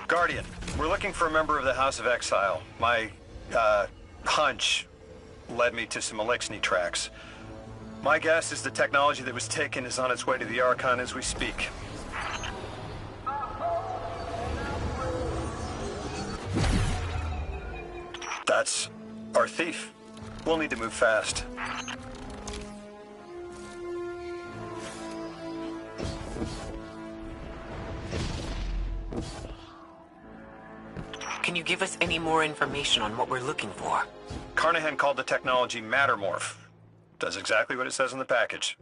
Guardian, we're looking for a member of the House of Exile. My, hunch led me to some Elixni tracks. My guess is the technology that was taken is on its way to the Archon as we speak. That's our thief. We'll need to move fast. Can you give us any more information on what we're looking for? Carnahan called the technology Mattermorph. Does exactly what it says in the package.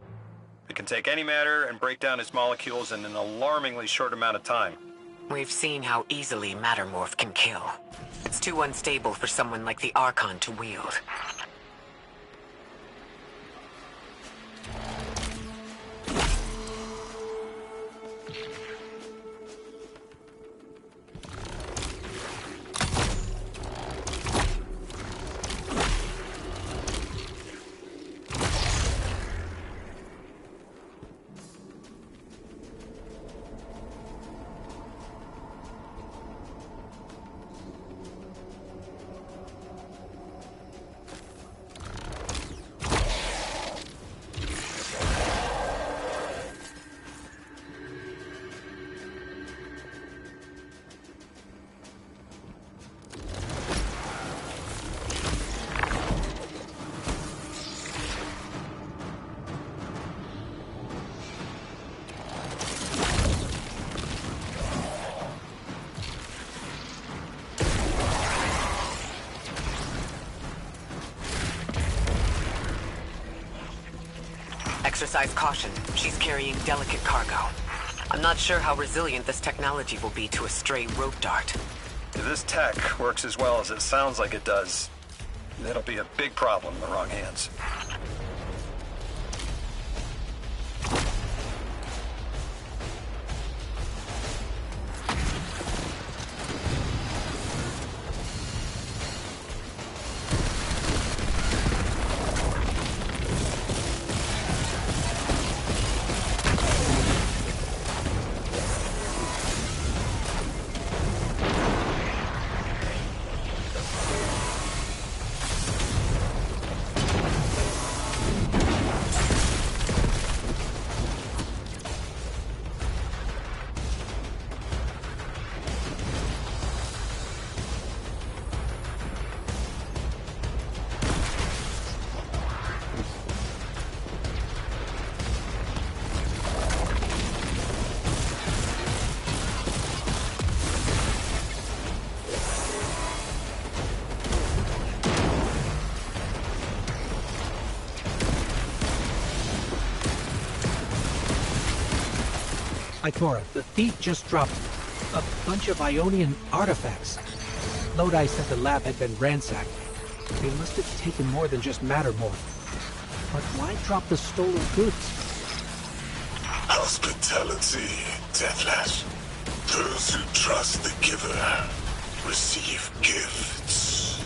It can take any matter and break down its molecules in an alarmingly short amount of time. We've seen how easily Mattermorph can kill. It's too unstable for someone like the Archon to wield. Exercise caution. She's carrying delicate cargo. I'm not sure how resilient this technology will be to a stray rope dart. If this tech works as well as it sounds like it does, it'll be a big problem in the wrong hands. Ikora, the thief just dropped a bunch of Ionian artifacts. Lodi said the lab had been ransacked. They must have taken more than just Mattermorph. But why drop the stolen goods? Hospitality, Deathless. Those who trust the giver receive gifts.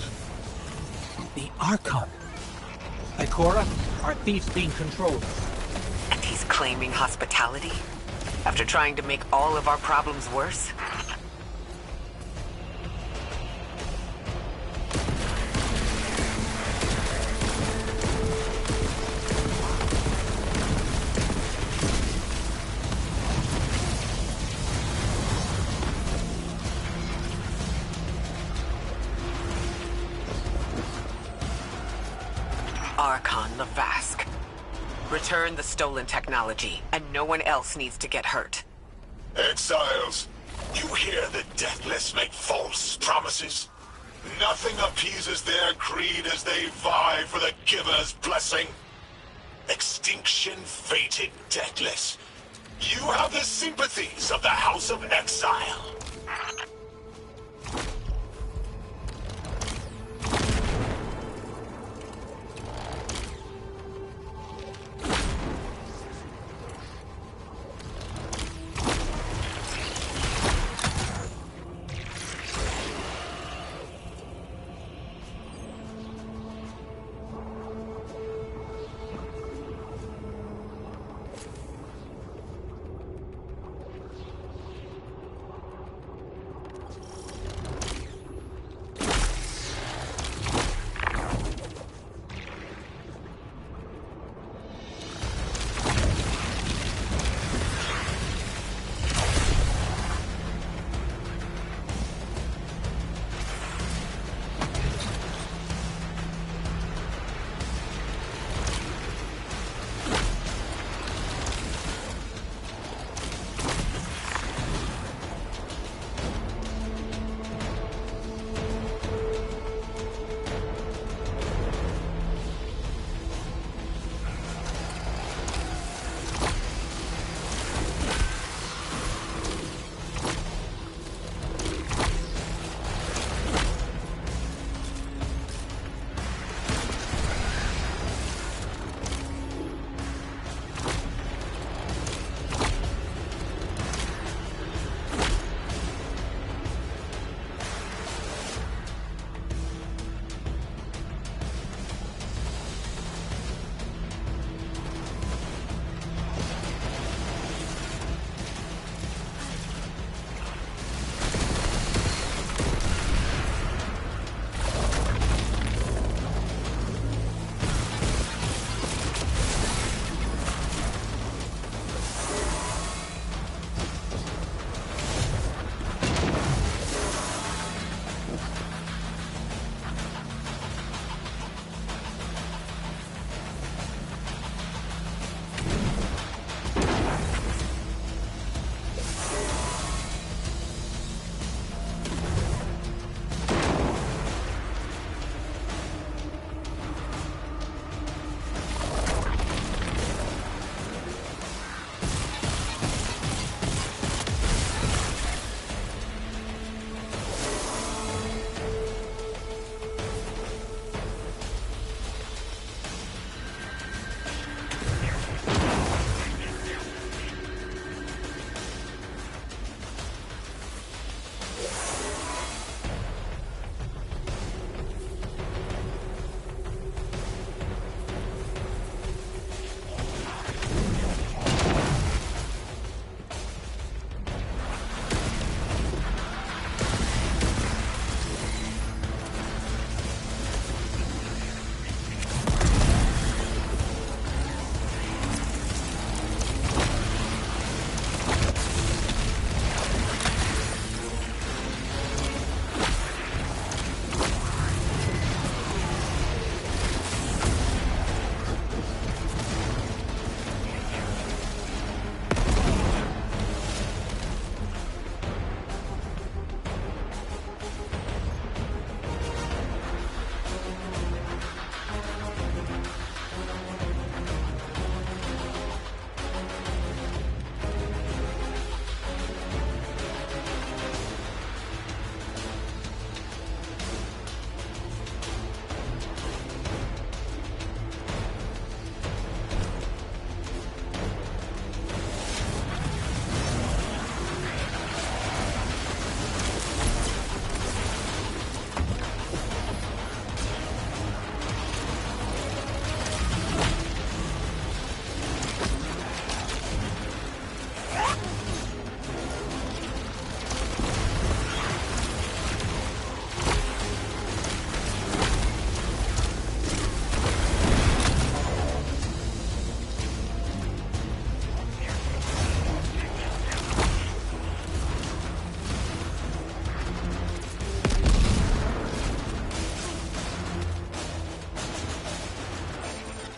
The Archon. Ikora, our thief's being controlled. And he's claiming hospitality? After trying to make all of our problems worse? Archon the Vask. Return the stolen technology, and no one else needs to get hurt. Exiles, you hear the Deathless make false promises? Nothing appeases their greed as they vie for the giver's blessing. Extinction fated Deathless. You have the sympathies of the House of Exile.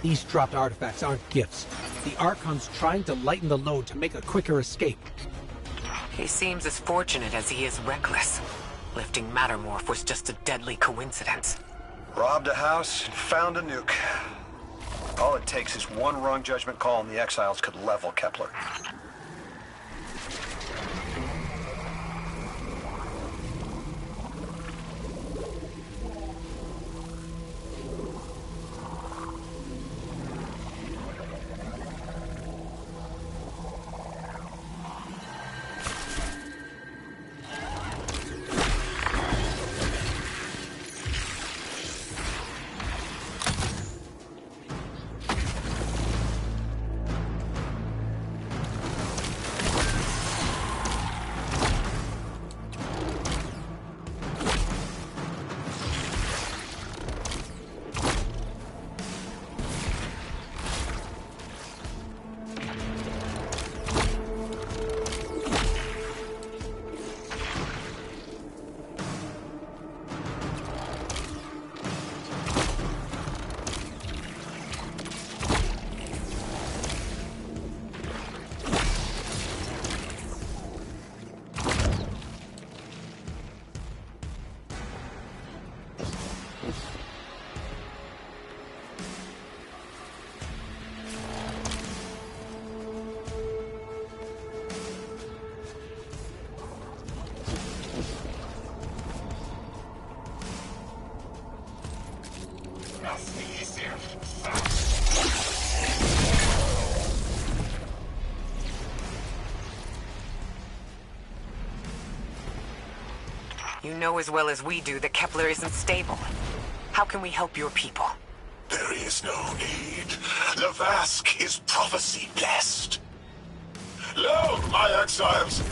These dropped artifacts aren't gifts. The Archon's trying to lighten the load to make a quicker escape. He seems as fortunate as he is reckless. Lifting Mattermorph was just a deadly coincidence. Robbed a house, and found a nuke. All it takes is one wrong judgment call and the Exiles could level Kepler. You know as well as we do that Kepler isn't stable. How can we help your people? There is no need. The Vask is prophecy blessed. Lo, my exiles,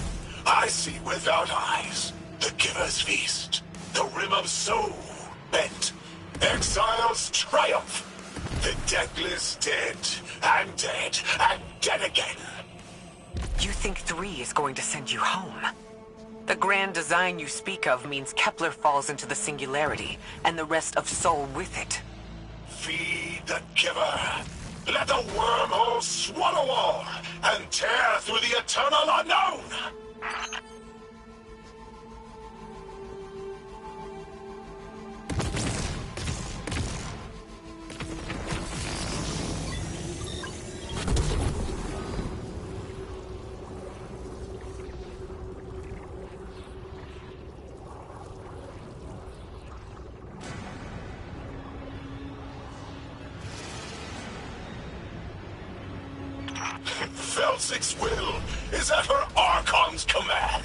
I see without eyes. The Giver's feast. The Rim of Soul bent. Exiles triumph. The deathless dead, and dead, and dead again. You think 3 is going to send you home? The grand design you speak of means Kepler falls into the singularity, and the rest of Soul with it. Feed the Giver. Let the wormhole swallow all, and tear through the eternal unknown! Felsic's will is at her Archon's command.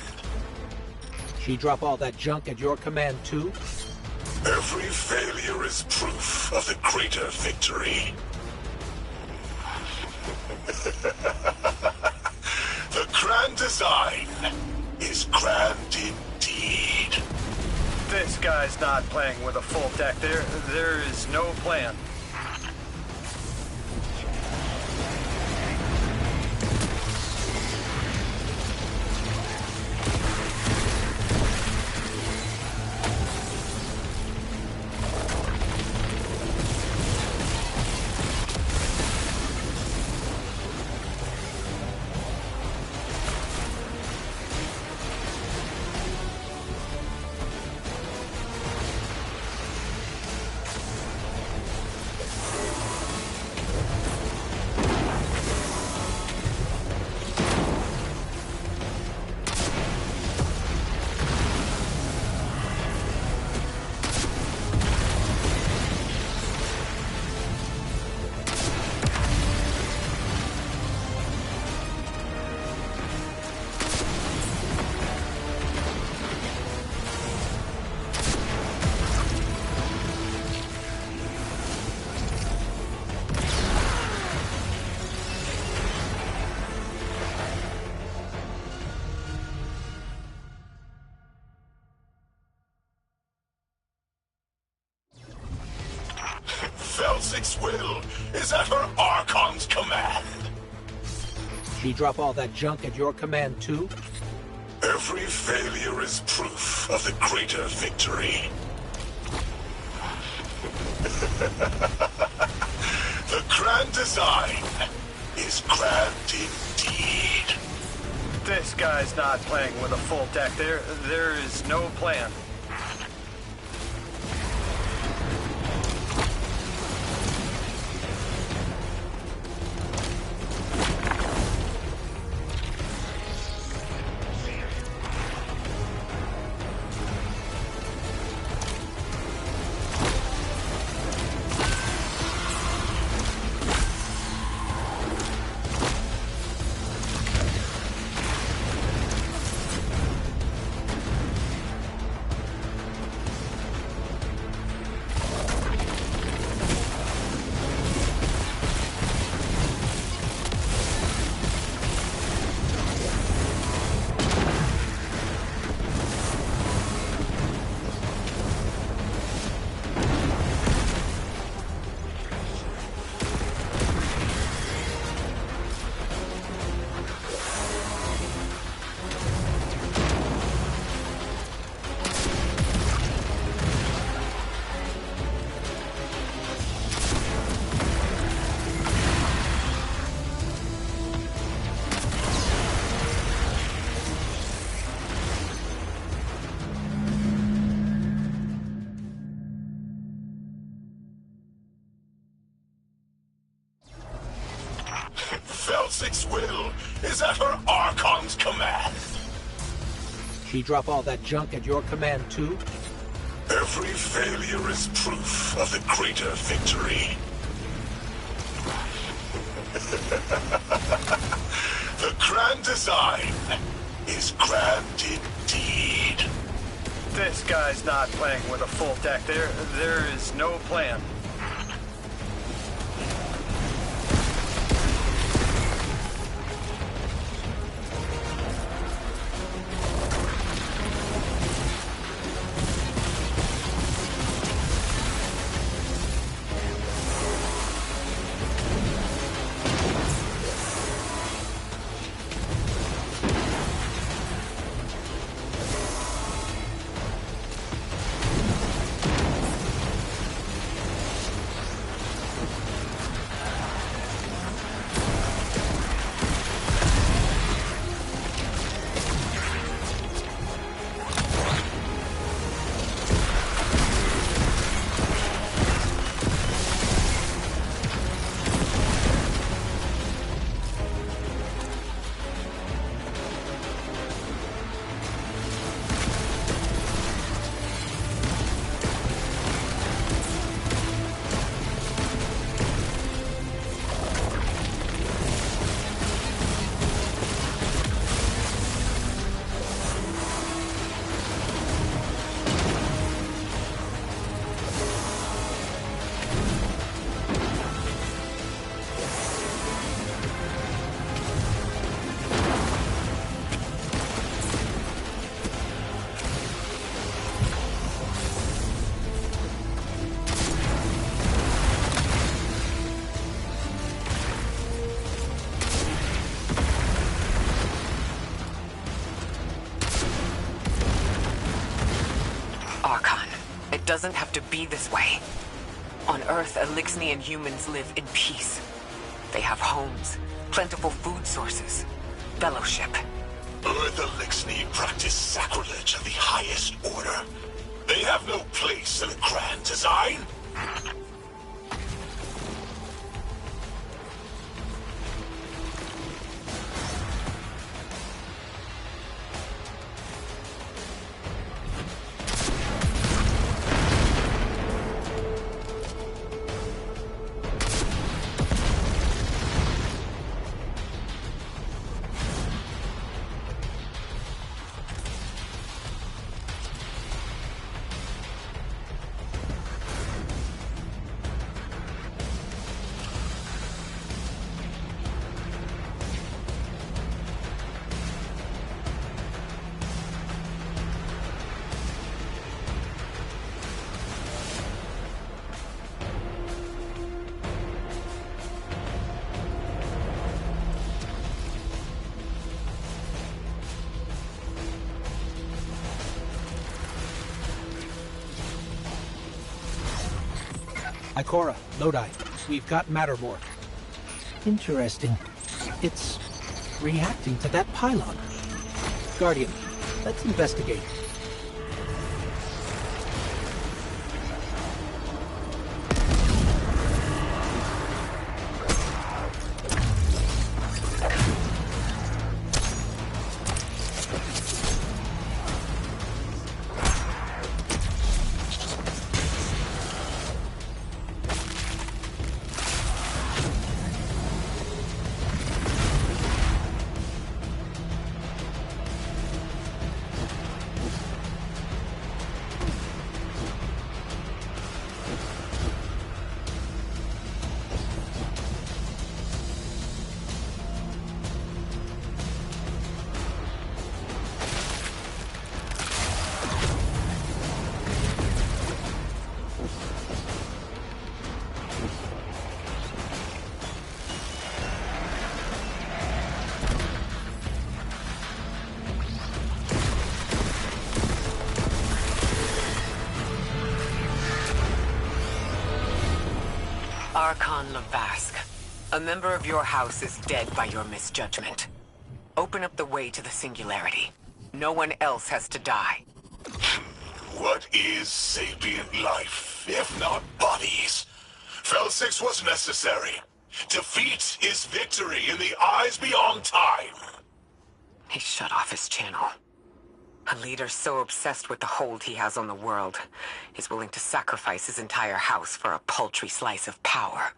She drop all that junk at your command too? Every failure is proof of the greater victory. The grand design is grand indeed. This guy's not playing with a full deck. There is no plan. Felsic's will is at her Archon's command. She drop all that junk at your command too? Every failure is proof of the greater victory. The design is grand indeed. This guy's not playing with a full deck. There is no plan. Felsic's will is at her Archon's command. She drop all that junk at your command too? Every failure is proof of the greater victory. The grand design is grand indeed. This guy's not playing with a full deck. There is no plan. Doesn't have to be this way. On Earth, Elixnian humans live in peace. They have homes, plentiful food sources, fellowship. Earth Elixni practice sacrilege of the highest order. They have no place in a grand design. Ikora, Lodi, we've got Mattermore. Interesting. It's reacting to that pylon. Guardian, let's investigate. Archon Lavask, a member of your house is dead by your misjudgment. Open up the way to the Singularity. No one else has to die. What is sapient life, if not bodies? Fel 6 was necessary. Defeat is victory in the eyes beyond time. He shut off his channel. A leader so obsessed with the hold he has on the world is willing to sacrifice his entire house for a paltry slice of power.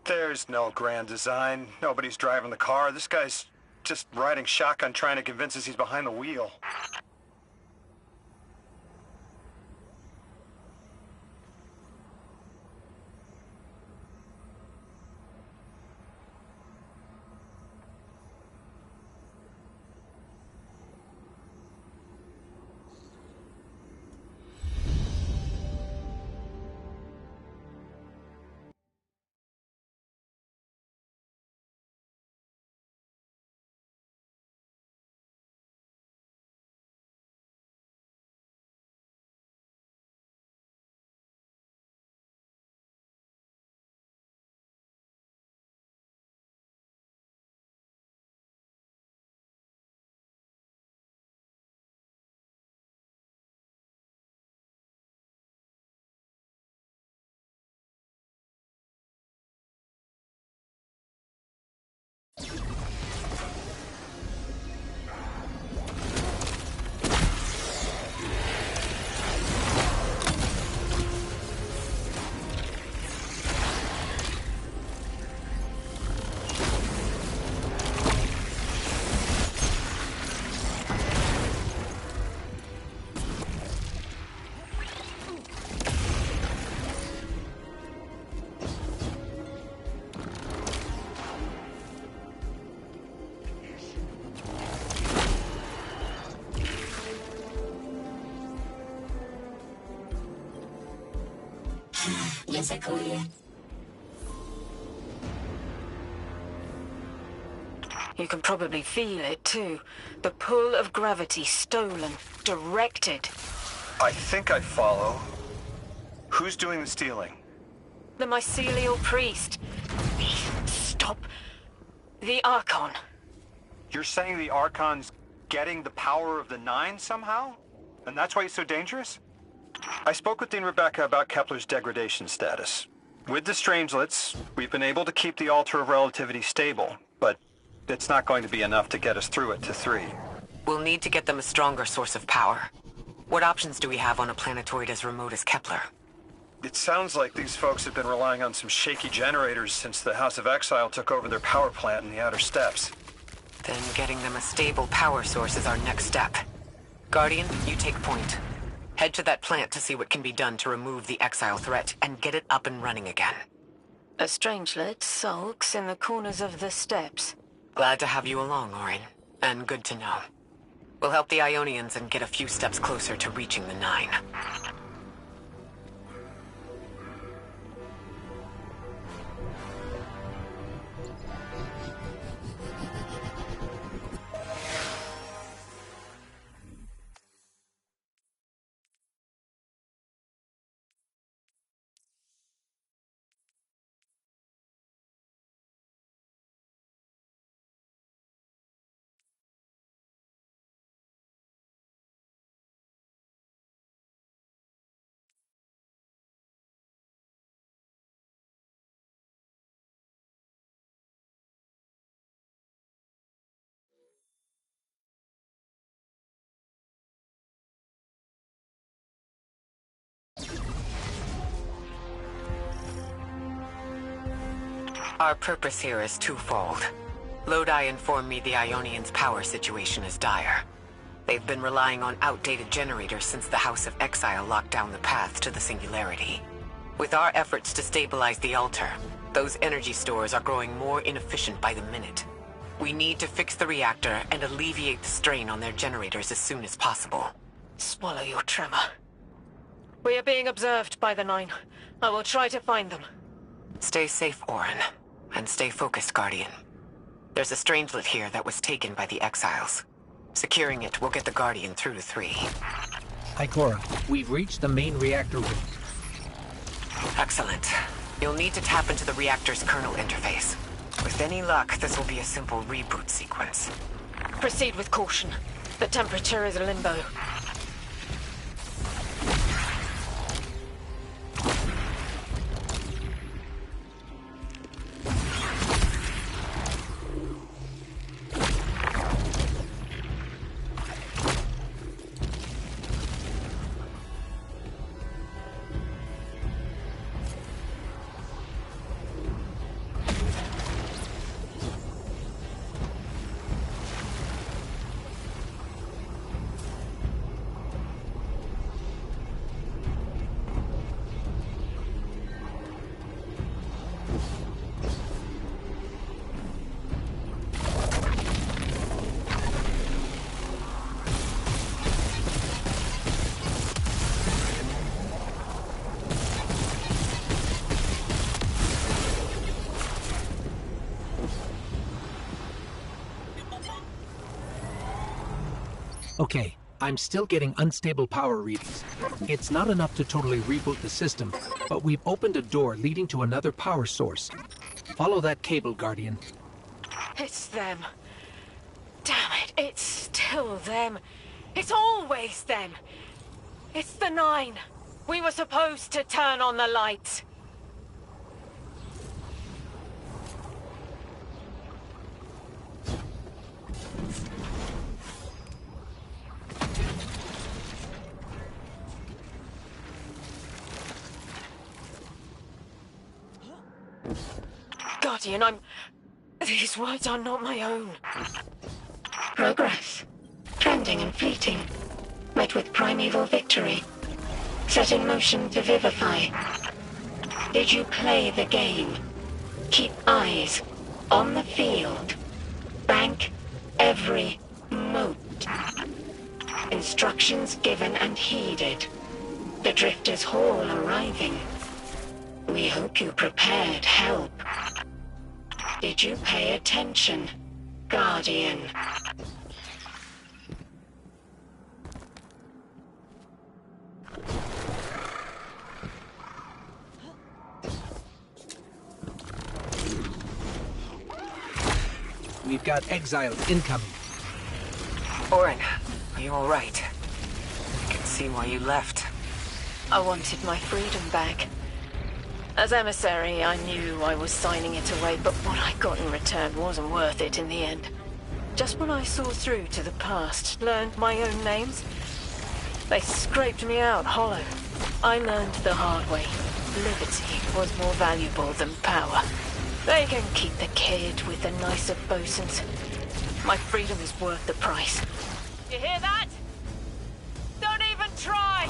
There's no grand design. Nobody's driving the car. This guy's just riding shotgun trying to convince us he's behind the wheel. You can probably feel it, too. The pull of gravity stolen, directed. I think I follow. Who's doing the stealing? The mycelial priest. Stop. The Archon. You're saying the Archon's getting the power of the Nine somehow? And that's why he's so dangerous? I spoke with Dean Rebecca about Kepler's degradation status. With the Strangelets, we've been able to keep the Altar of Relativity stable, but it's not going to be enough to get us through it to 3. We'll need to get them a stronger source of power. What options do we have on a planetoid as remote as Kepler? It sounds like these folks have been relying on some shaky generators since the House of Exile took over their power plant in the Outer Steppes. Then getting them a stable power source is our next step. Guardian, you take point. Head to that plant to see what can be done to remove the Exile threat and get it up and running again. A strangelet sulks in the corners of the steppes. Glad to have you along, Orin. And good to know. We'll help the Ionians and get a few steps closer to reaching the Nine. Our purpose here is twofold. Lodi informed me the Ionians' power situation is dire. They've been relying on outdated generators since the House of Exile locked down the path to the Singularity. With our efforts to stabilize the altar, those energy stores are growing more inefficient by the minute. We need to fix the reactor and alleviate the strain on their generators as soon as possible. Swallow your tremor. We are being observed by the Nine. I will try to find them. Stay safe, Orin. And stay focused, Guardian. There's a strangelet here that was taken by the Exiles. Securing it will get the Guardian through to 3. Ikora, we've reached the main reactor room. Excellent. You'll need to tap into the reactor's kernel interface. With any luck, this will be a simple reboot sequence. Proceed with caution. The temperature is a limbo. Okay, I'm still getting unstable power readings. It's not enough to totally reboot the system, but we've opened a door leading to another power source. Follow that cable, Guardian. It's them. Damn it, it's still them. It's always them. It's the Nine. We were supposed to turn on the lights. Guardian, these words are not my own. Progress. Trending and fleeting. Met with primeval victory. Set in motion to vivify. Did you play the game? Keep eyes on the field. Bank every mote. Instructions given and heeded. The Drifter's Hall arriving. We hope you prepared help. Did you pay attention, Guardian? We've got exiles incoming. Orin, are you all right? I can see why you left. I wanted my freedom back. As emissary, I knew I was signing it away, but what I got in return wasn't worth it in the end. Just when I saw through to the past, learned my own names, they scraped me out hollow. I learned the hard way. Liberty was more valuable than power. They can keep the kid with the nicer bosuns. My freedom is worth the price. You hear that? Don't even try!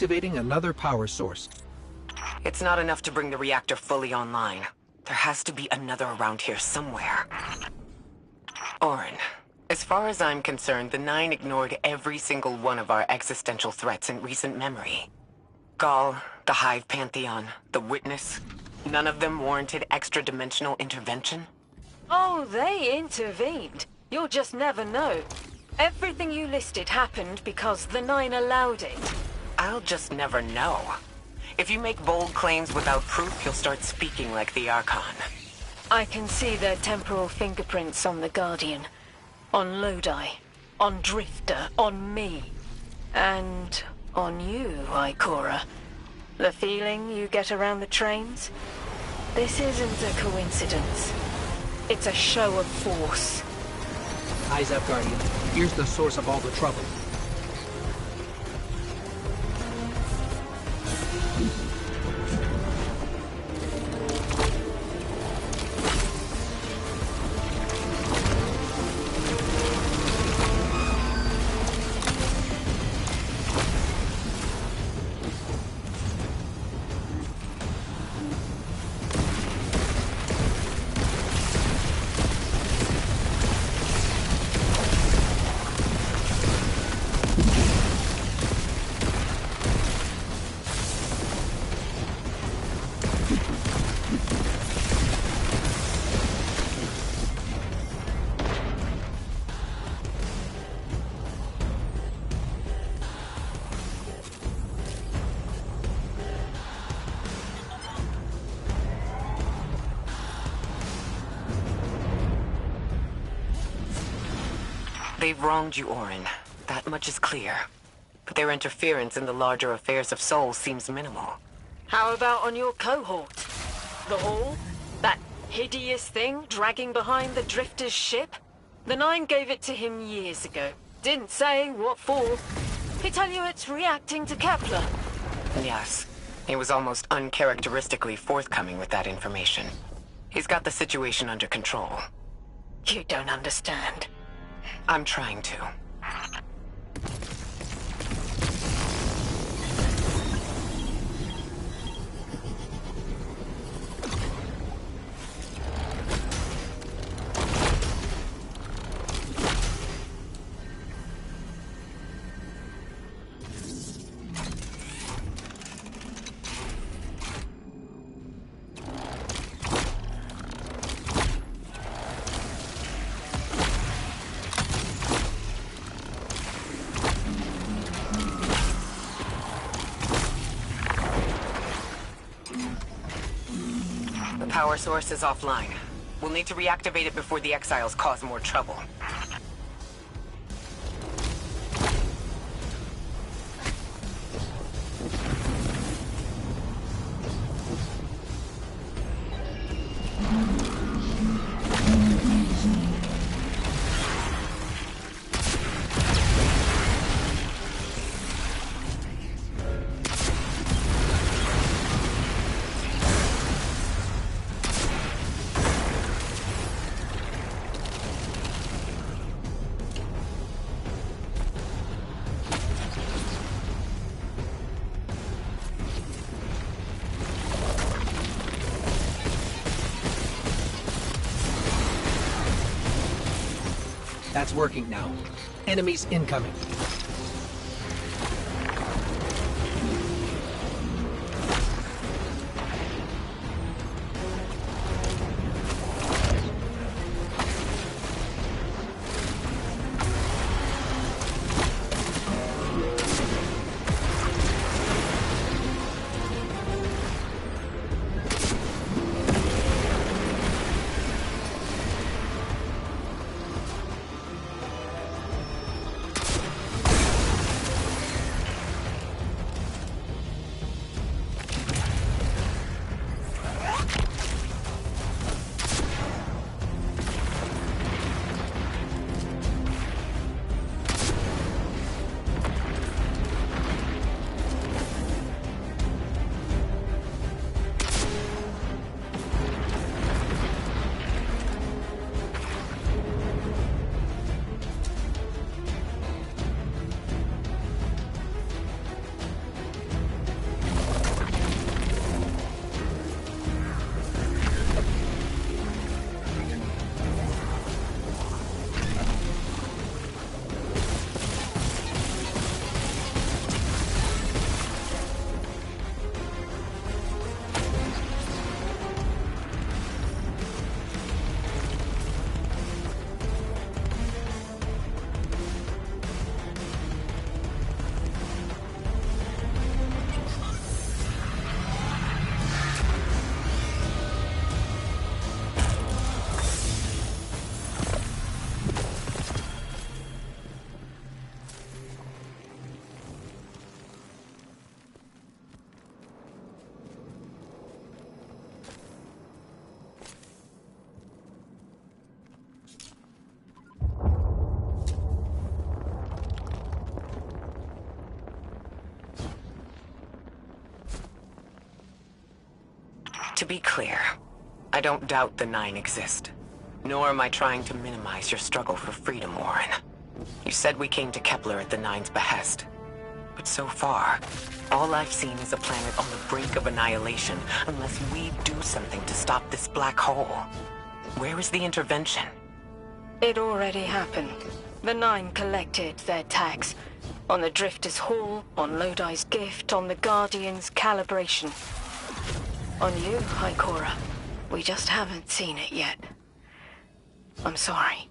activating another power source. It's not enough to bring the reactor fully online. There has to be another around here somewhere. Orin, as far as I'm concerned, the Nine ignored every single one of our existential threats in recent memory. Gaul, the Hive Pantheon, the Witness, none of them warranted extra-dimensional intervention? Oh, they intervened. You'll just never know. Everything you listed happened because the Nine allowed it. I'll just never know. If you make bold claims without proof, you'll start speaking like the Archon. I can see their temporal fingerprints on the Guardian. On Lodi. On Drifter. On me. And on you, Ikora. The feeling you get around the trains? This isn't a coincidence. It's a show of force. Eyes up, Guardian. Here's the source of all the trouble. They've wronged you, Orin. That much is clear. But their interference in the larger affairs of Sol seems minimal. How about on your cohort? The Hall? That hideous thing dragging behind the Drifter's ship? The Nine gave it to him years ago. Didn't say what for. He tell you it's reacting to Kepler. Yes. He was almost uncharacteristically forthcoming with that information. He's got the situation under control. You don't understand. I'm trying to. The power source is offline. We'll need to reactivate it before the exiles cause more trouble. That's working now. Enemies incoming. To be clear, I don't doubt the Nine exist. Nor am I trying to minimize your struggle for freedom, Warren. You said we came to Kepler at the Nine's behest. But so far, all I've seen is a planet on the brink of annihilation unless we do something to stop this black hole. Where is the intervention? It already happened. The Nine collected their tax. On the Drifter's Hall, on Lodi's gift, on the Guardian's calibration. On you, Ikora. We just haven't seen it yet. I'm sorry.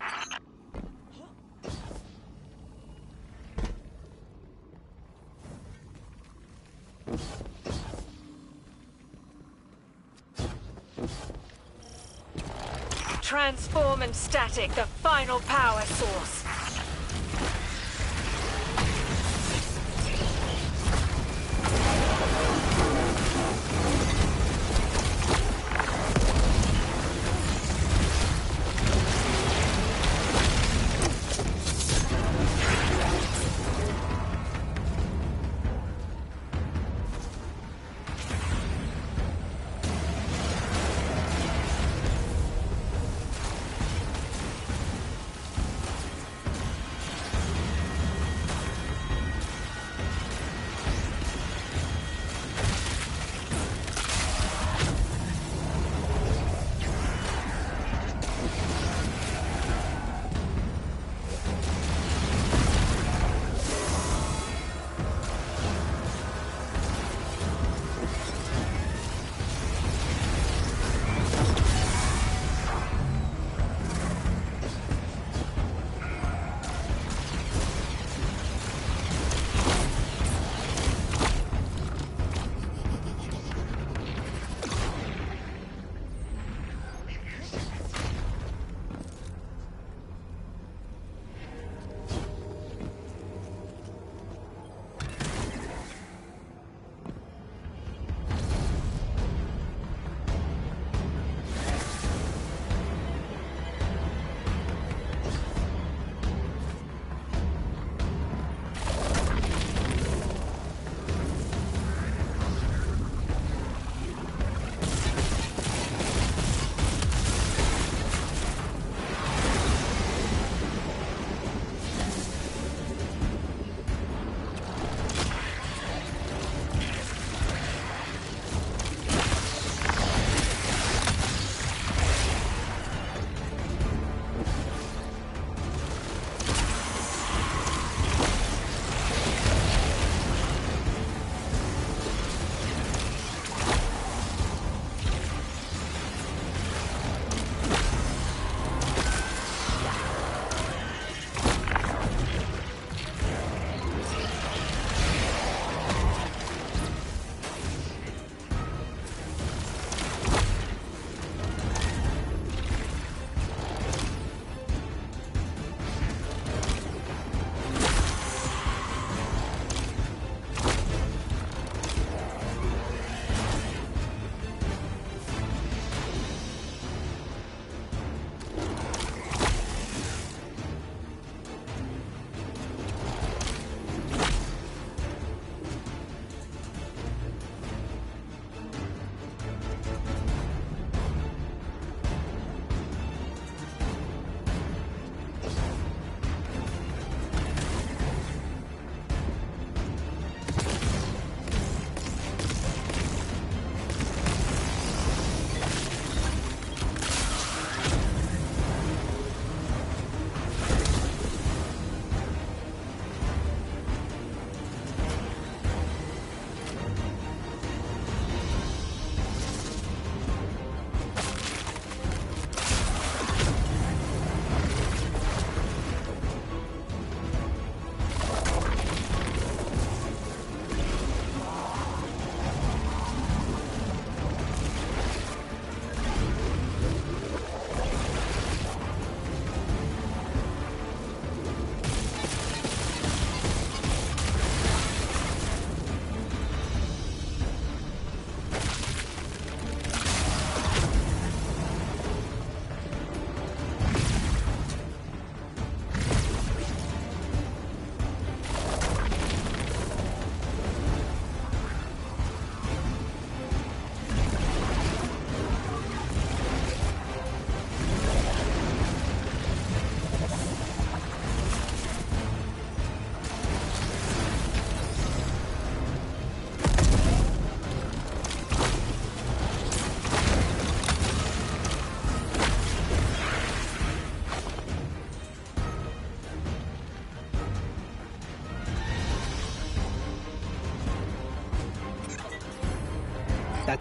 Transform and static, the final power source.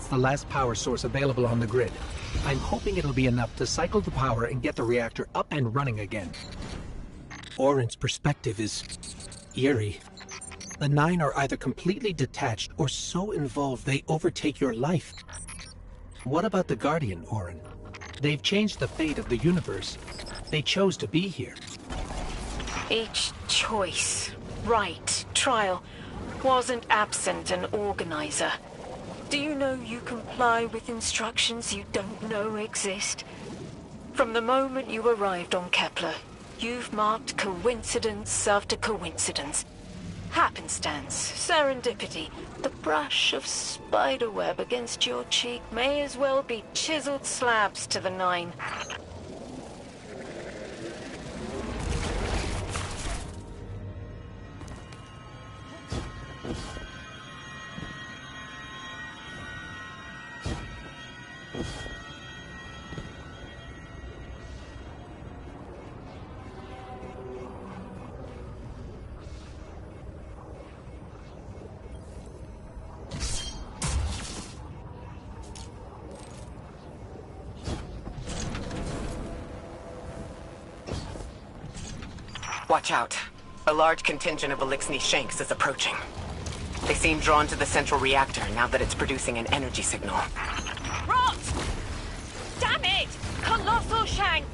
It's the last power source available on the grid. I'm hoping it'll be enough to cycle the power and get the reactor up and running again. Orin's perspective is eerie. The Nine are either completely detached or so involved they overtake your life. What about the Guardian, Orin? They've changed the fate of the universe. They chose to be here. Each choice, right, trial, wasn't absent an organizer. Do you know you comply with instructions you don't know exist? From the moment you arrived on Kepler, you've marked coincidence after coincidence. Happenstance, serendipity, the brush of spiderweb against your cheek may as well be chiseled slabs to the Nine. Watch out. A large contingent of Elixni Shanks is approaching. They seem drawn to the central reactor now that it's producing an energy signal. Rot! Damn it! Colossal Shank!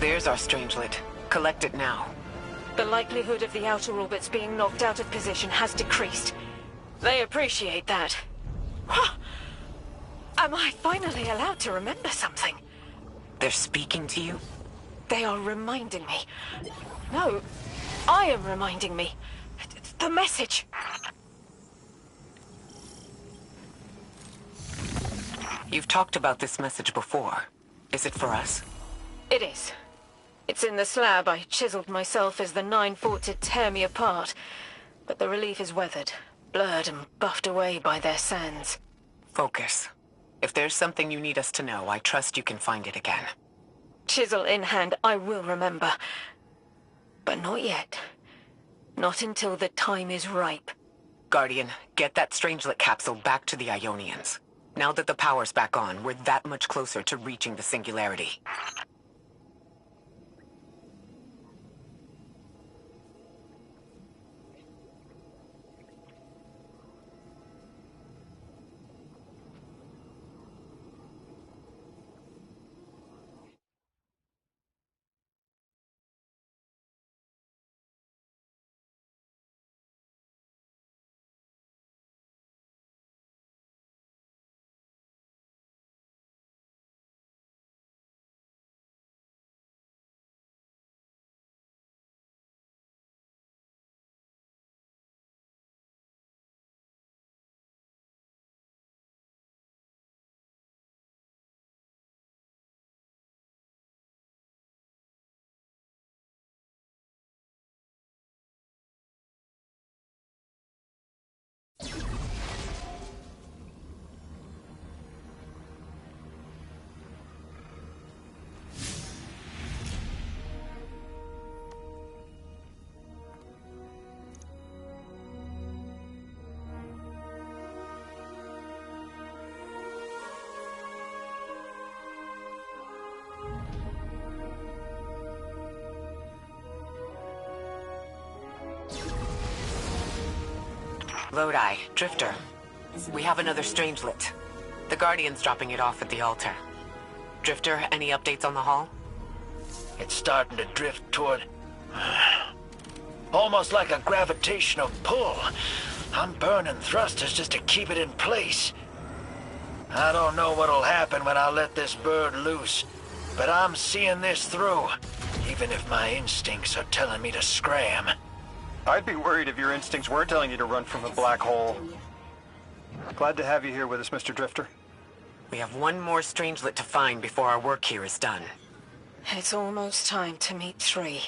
There's our strangelet. Collect it now. The likelihood of the outer orbits being knocked out of position has decreased. They appreciate that. Am I finally allowed to remember something? They're speaking to you? They are reminding me. No, I am reminding me. The message. You've talked about this message before. Is it for us? It is. It's in the slab I chiseled myself as the Nine fought to tear me apart. But the relief is weathered, blurred and buffed away by their sands. Focus. If there's something you need us to know, I trust you can find it again. Chisel in hand, I will remember. But not yet. Not until the time is ripe. Guardian, get that strangelet capsule back to the Ionians. Now that the power's back on, we're that much closer to reaching the singularity. Lodi, Drifter. We have another strangelet. The Guardian's dropping it off at the altar. Drifter, any updates on the hull? It's starting to drift toward... almost like a gravitational pull. I'm burning thrusters just to keep it in place. I don't know what'll happen when I let this bird loose, but I'm seeing this through, even if my instincts are telling me to scram. I'd be worried if your instincts were telling you to run from a black hole. Glad to have you here with us, Mr. Drifter. We have one more strangelet to find before our work here is done. It's almost time to meet 3.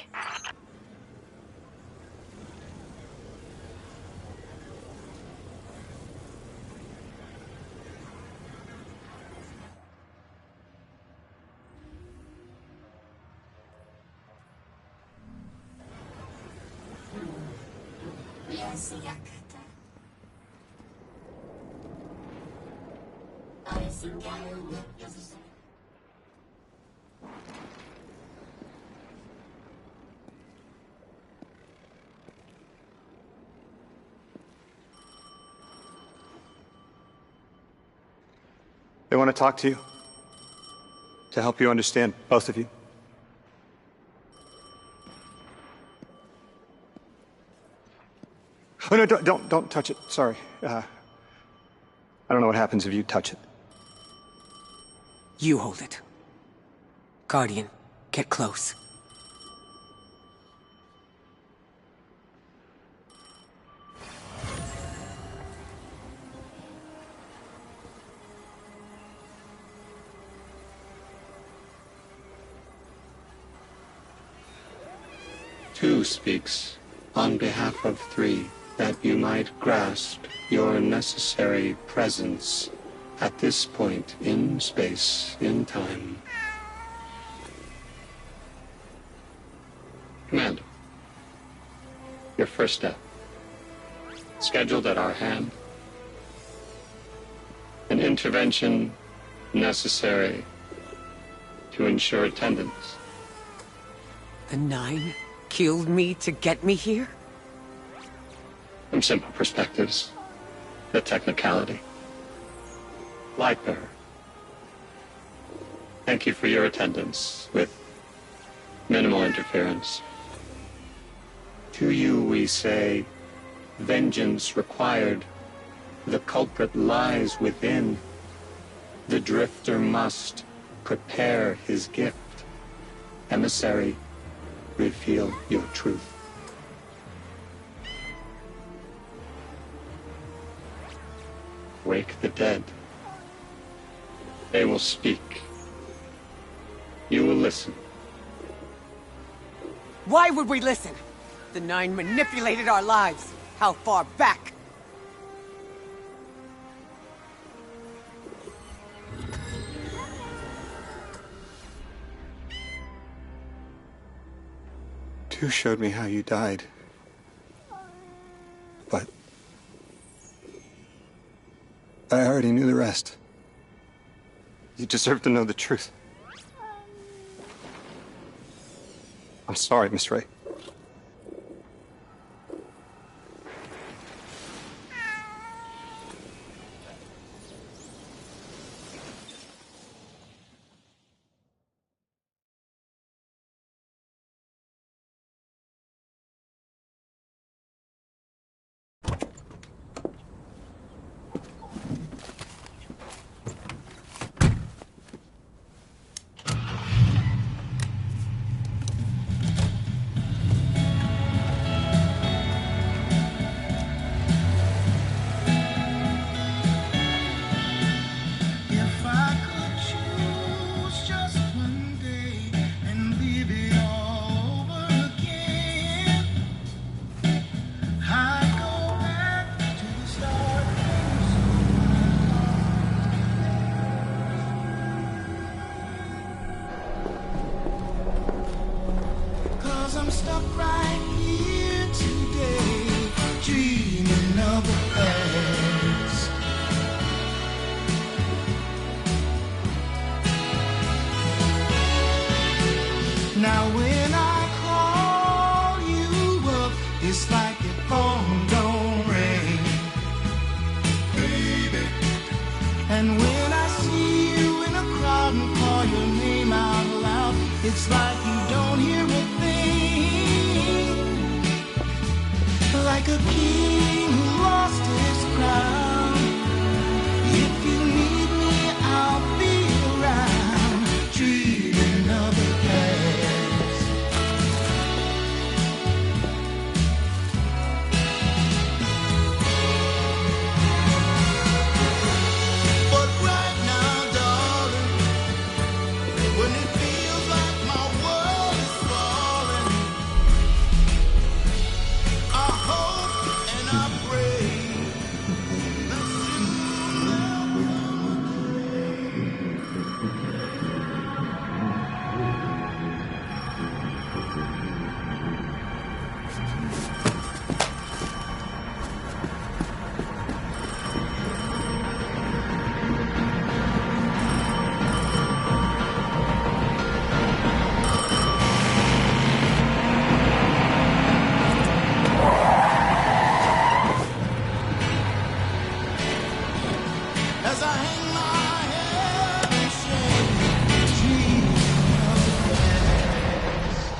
They want to talk to you. To help you understand, both of you. Oh, no, don't touch it. Sorry. I don't know what happens if you touch it. You hold it. Guardian, get close. Two speaks on behalf of 3, that you might grasp your necessary presence at this point in space, in time. Commander, your first step, scheduled at our hand. An intervention necessary to ensure attendance. The 9 killed me to get me here? From simple perspectives, the technicality. Lightbearer, thank you for your attendance with Minimal interference. To you we say, vengeance required. The culprit lies within. The drifter must prepare his gift. Emissary, reveal your truth. Wake the dead. They will speak. You will listen. Why would we listen? The Nine manipulated our lives. How far back? Two showed me how you died. But I already knew the rest. You deserve to know the truth. I'm sorry, Miss Ray. I'm stuck right here today, dreaming of the past. Now when I call you up, it's like your phone don't ring, baby. And when I see you in a crowd and call your name out loud, it's like you don't hear a thing. Like a king who lost his crown. If you need me, I'll be around, dreaming of the past. But right now, darling, when it feels like my world is falling, I hope and I pray that soon there'll come as I hang my head in shame, dreaming of the past.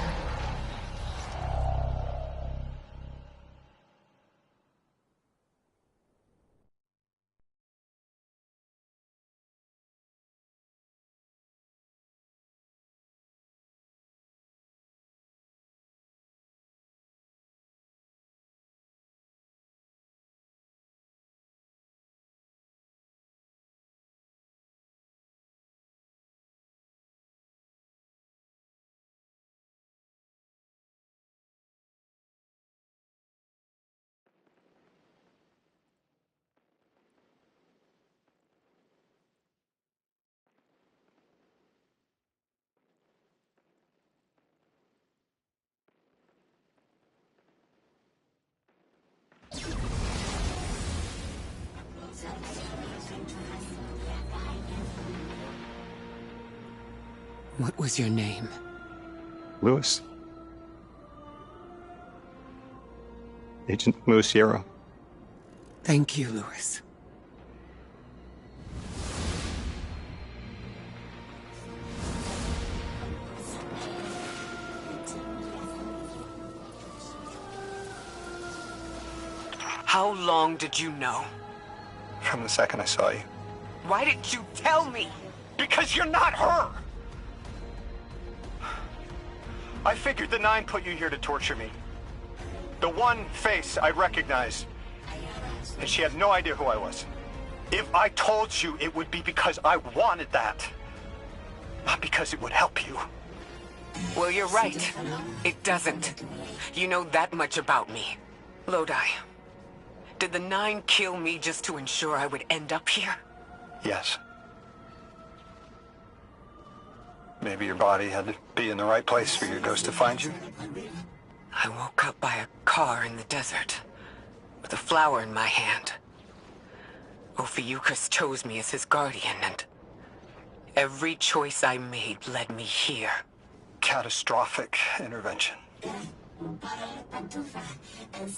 What was your name? Lewis. Agent Lewis Sierra. Thank you, Lewis. How long did you know? From the second I saw you. Why didn't you tell me? Because you're not her! I figured the Nine put you here to torture me. The one face I recognized. And she had no idea who I was. If I told you, it would be because I wanted that. Not because it would help you. Well, you're right. It doesn't. You know that much about me. Lodi, did the Nine kill me just to ensure I would end up here? Yes. Maybe your body had to be in the right place for your ghost to find you. I woke up by a car in the desert, with a flower in my hand. Ophiuchus chose me as his guardian, and every choice I made led me here. Catastrophic intervention.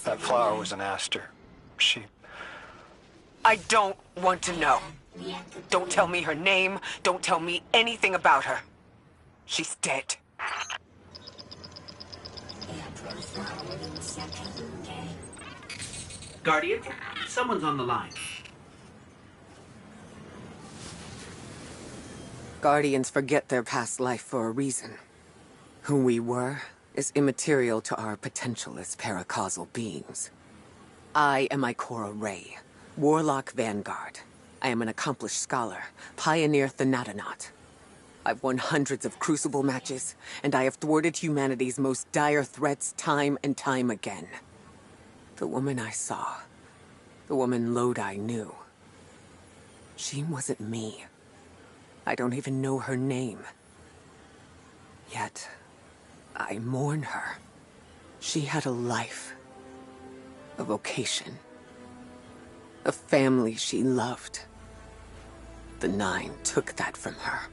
That flower was an aster. I don't want to know. Don't tell me her name. Don't tell me anything about her. She's dead. Guardian, someone's on the line. Guardians forget their past life for a reason. Who we were is immaterial to our potential as paracausal beings. I am Ikora Ray, Warlock Vanguard. I am an accomplished scholar, pioneer Thanatonaut. I've won hundreds of Crucible matches, and I have thwarted humanity's most dire threats time and time again. The woman I saw, the woman Lodi knew, she wasn't me. I don't even know her name. Yet, I mourn her. She had a life, a vocation, a family she loved. The Nine took that from her.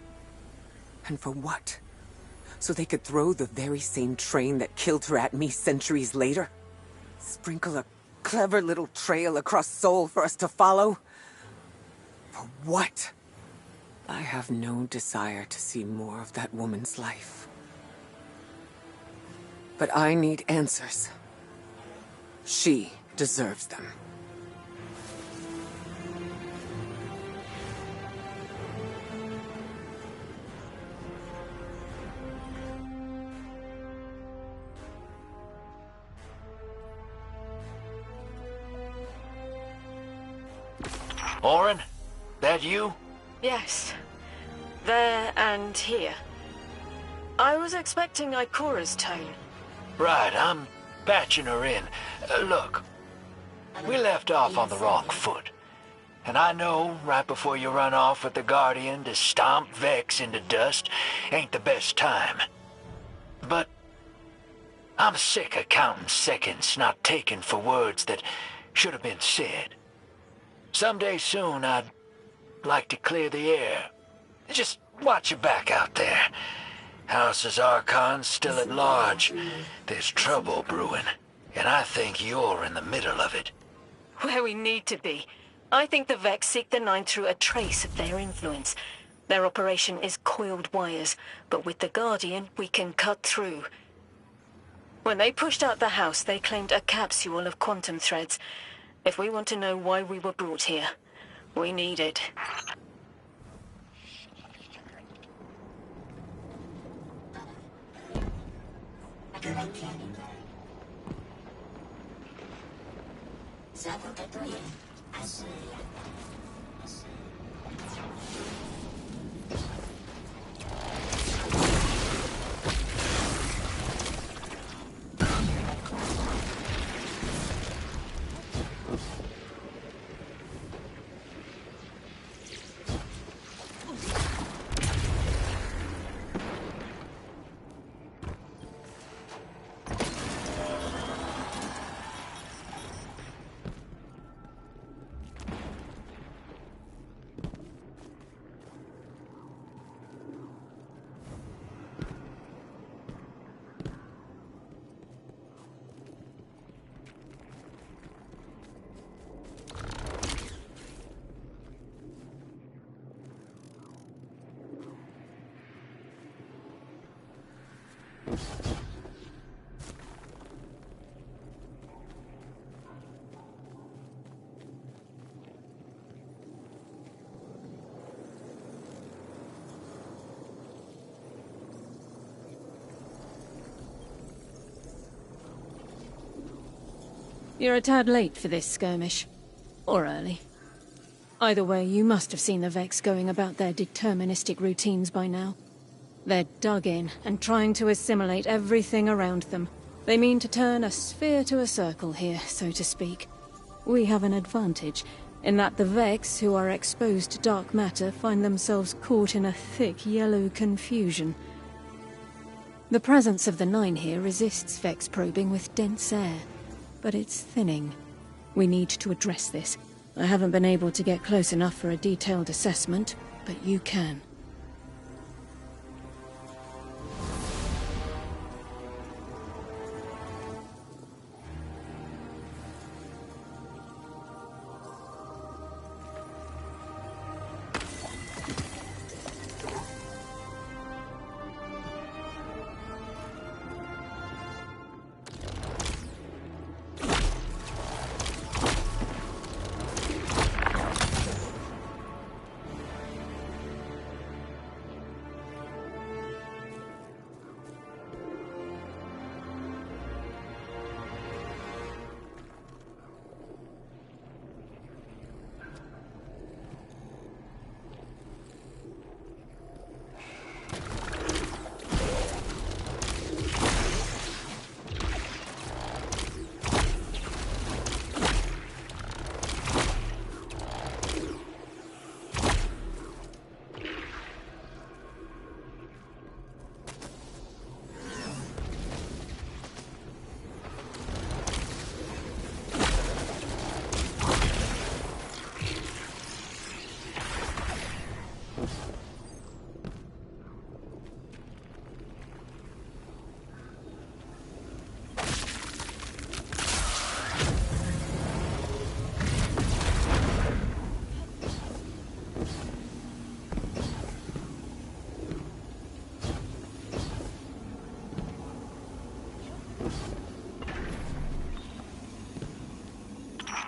And for what? So they could throw the very same train that killed her at me centuries later? Sprinkle a clever little trail across Seoul for us to follow? For what? I have no desire to see more of that woman's life. But I need answers. She deserves them. Orin? That you? Yes. There and here. I was expecting Ikora's tone. Right, I'm patching her in. Look, we left off on the wrong foot. And I know right before you run off with the Guardian to stomp Vex into dust ain't the best time. But I'm sick of counting seconds not taken for words that should have been said. Someday soon I'd like to clear the air. Just watch your back out there. House's Archon's still at large. There's trouble brewing, and I think you're in the middle of it. Where we need to be. I think the Vex seek the Nine through a trace of their influence. Their operation is coiled wires, but with the Guardian, we can cut through. When they pushed out the house, they claimed a capsule of quantum threads. If we want to know why we were brought here, we need it. You're a tad late for this skirmish. Or early. Either way, you must have seen the Vex going about their deterministic routines by now. They're dug in and trying to assimilate everything around them. They mean to turn a sphere to a circle here, so to speak. We have an advantage, in that the Vex who are exposed to dark matter find themselves caught in a thick yellow confusion. The presence of the Nine here resists Vex probing with dense air, but it's thinning. We need to address this. I haven't been able to get close enough for a detailed assessment, but you can.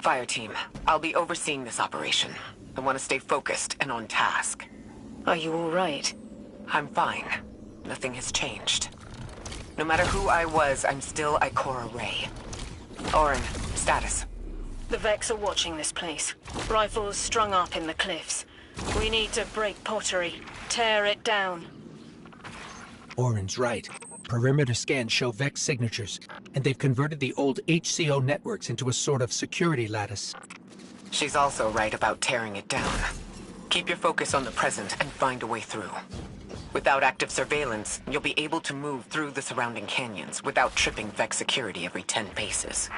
Fire team, I'll be overseeing this operation. I want to stay focused and on task. Are you all right? I'm fine. Nothing has changed. No matter who I was, I'm still Ikora Rey. Orin, status. The Vex are watching this place. Rifles strung up in the cliffs. We need to break pottery. Tear it down. Orin's right. Perimeter scans show Vex signatures, and they've converted the old HCO networks into a sort of security lattice. She's also right about tearing it down. Keep your focus on the present and find a way through. Without active surveillance, you'll be able to move through the surrounding canyons without tripping Vex security every 10 paces.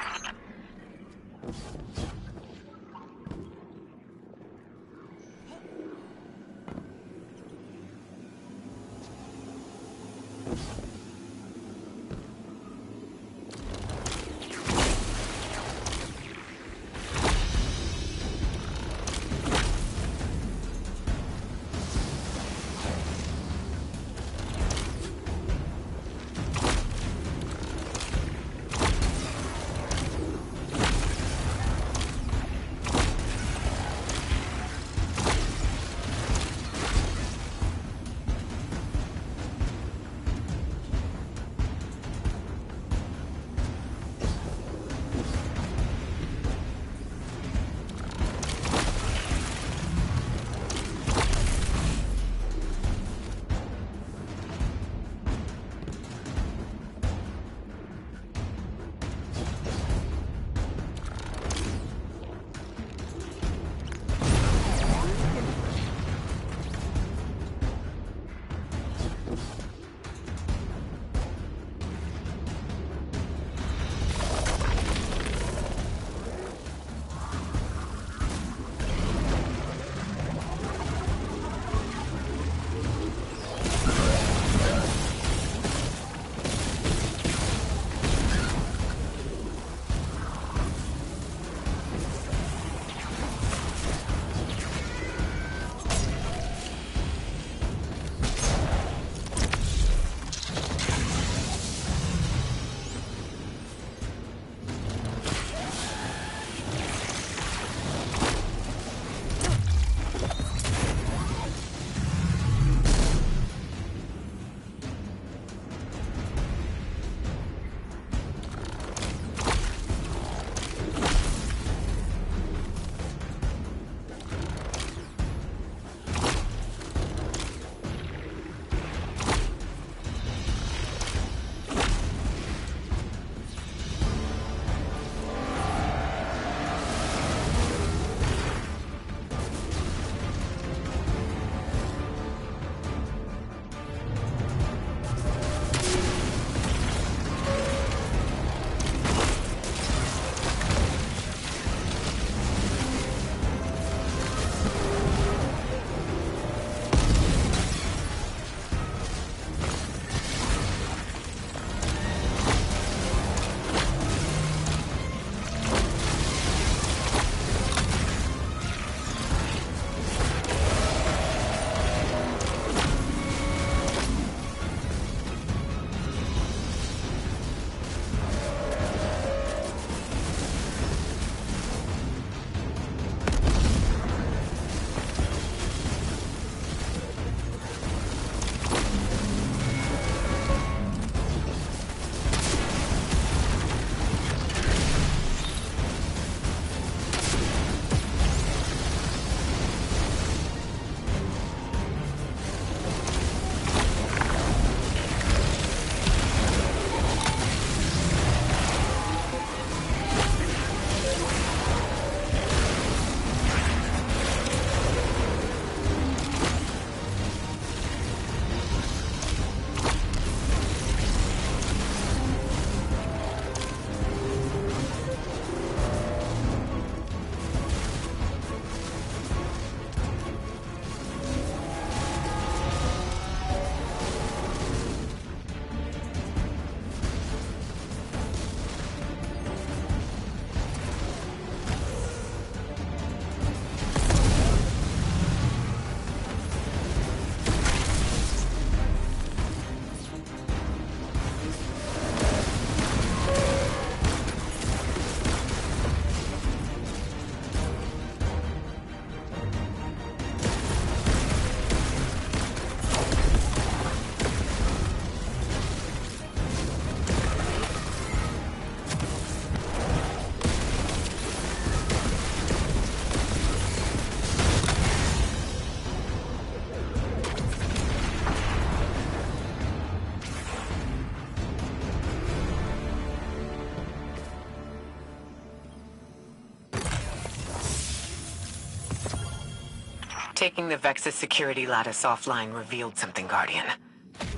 Taking the Vex's security lattice offline revealed something, Guardian.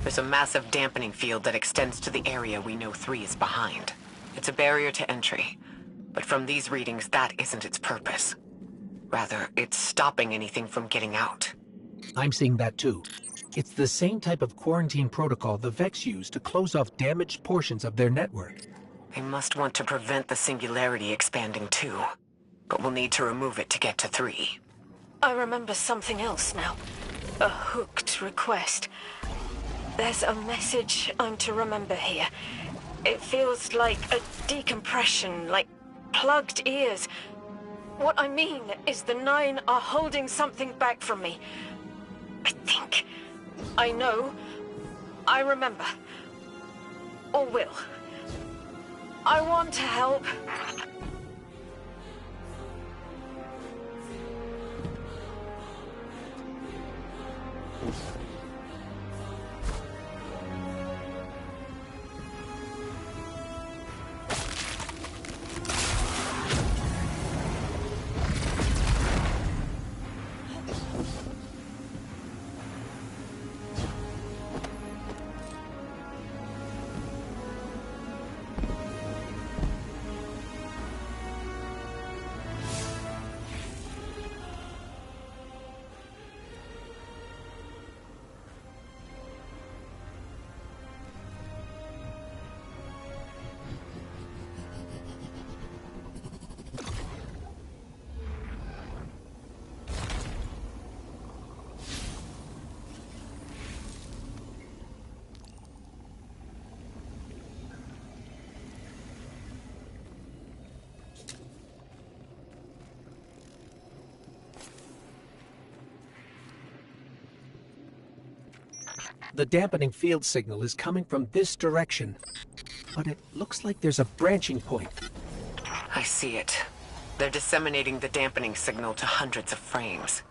There's a massive dampening field that extends to the area we know 3 is behind. It's a barrier to entry, but from these readings, that isn't its purpose. Rather, it's stopping anything from getting out. I'm seeing that too. It's the same type of quarantine protocol the Vex use to close off damaged portions of their network. They must want to prevent the singularity expanding too, but we'll need to remove it to get to 3. I remember something else now. A hooked request. There's a message I'm to remember here. It feels like a decompression, like plugged ears. What I mean is the 9 are holding something back from me. I think. I know. I remember. Or will. I want to help. The dampening field signal is coming from this direction, but it looks like there's a branching point. I see it. They're disseminating the dampening signal to hundreds of frames.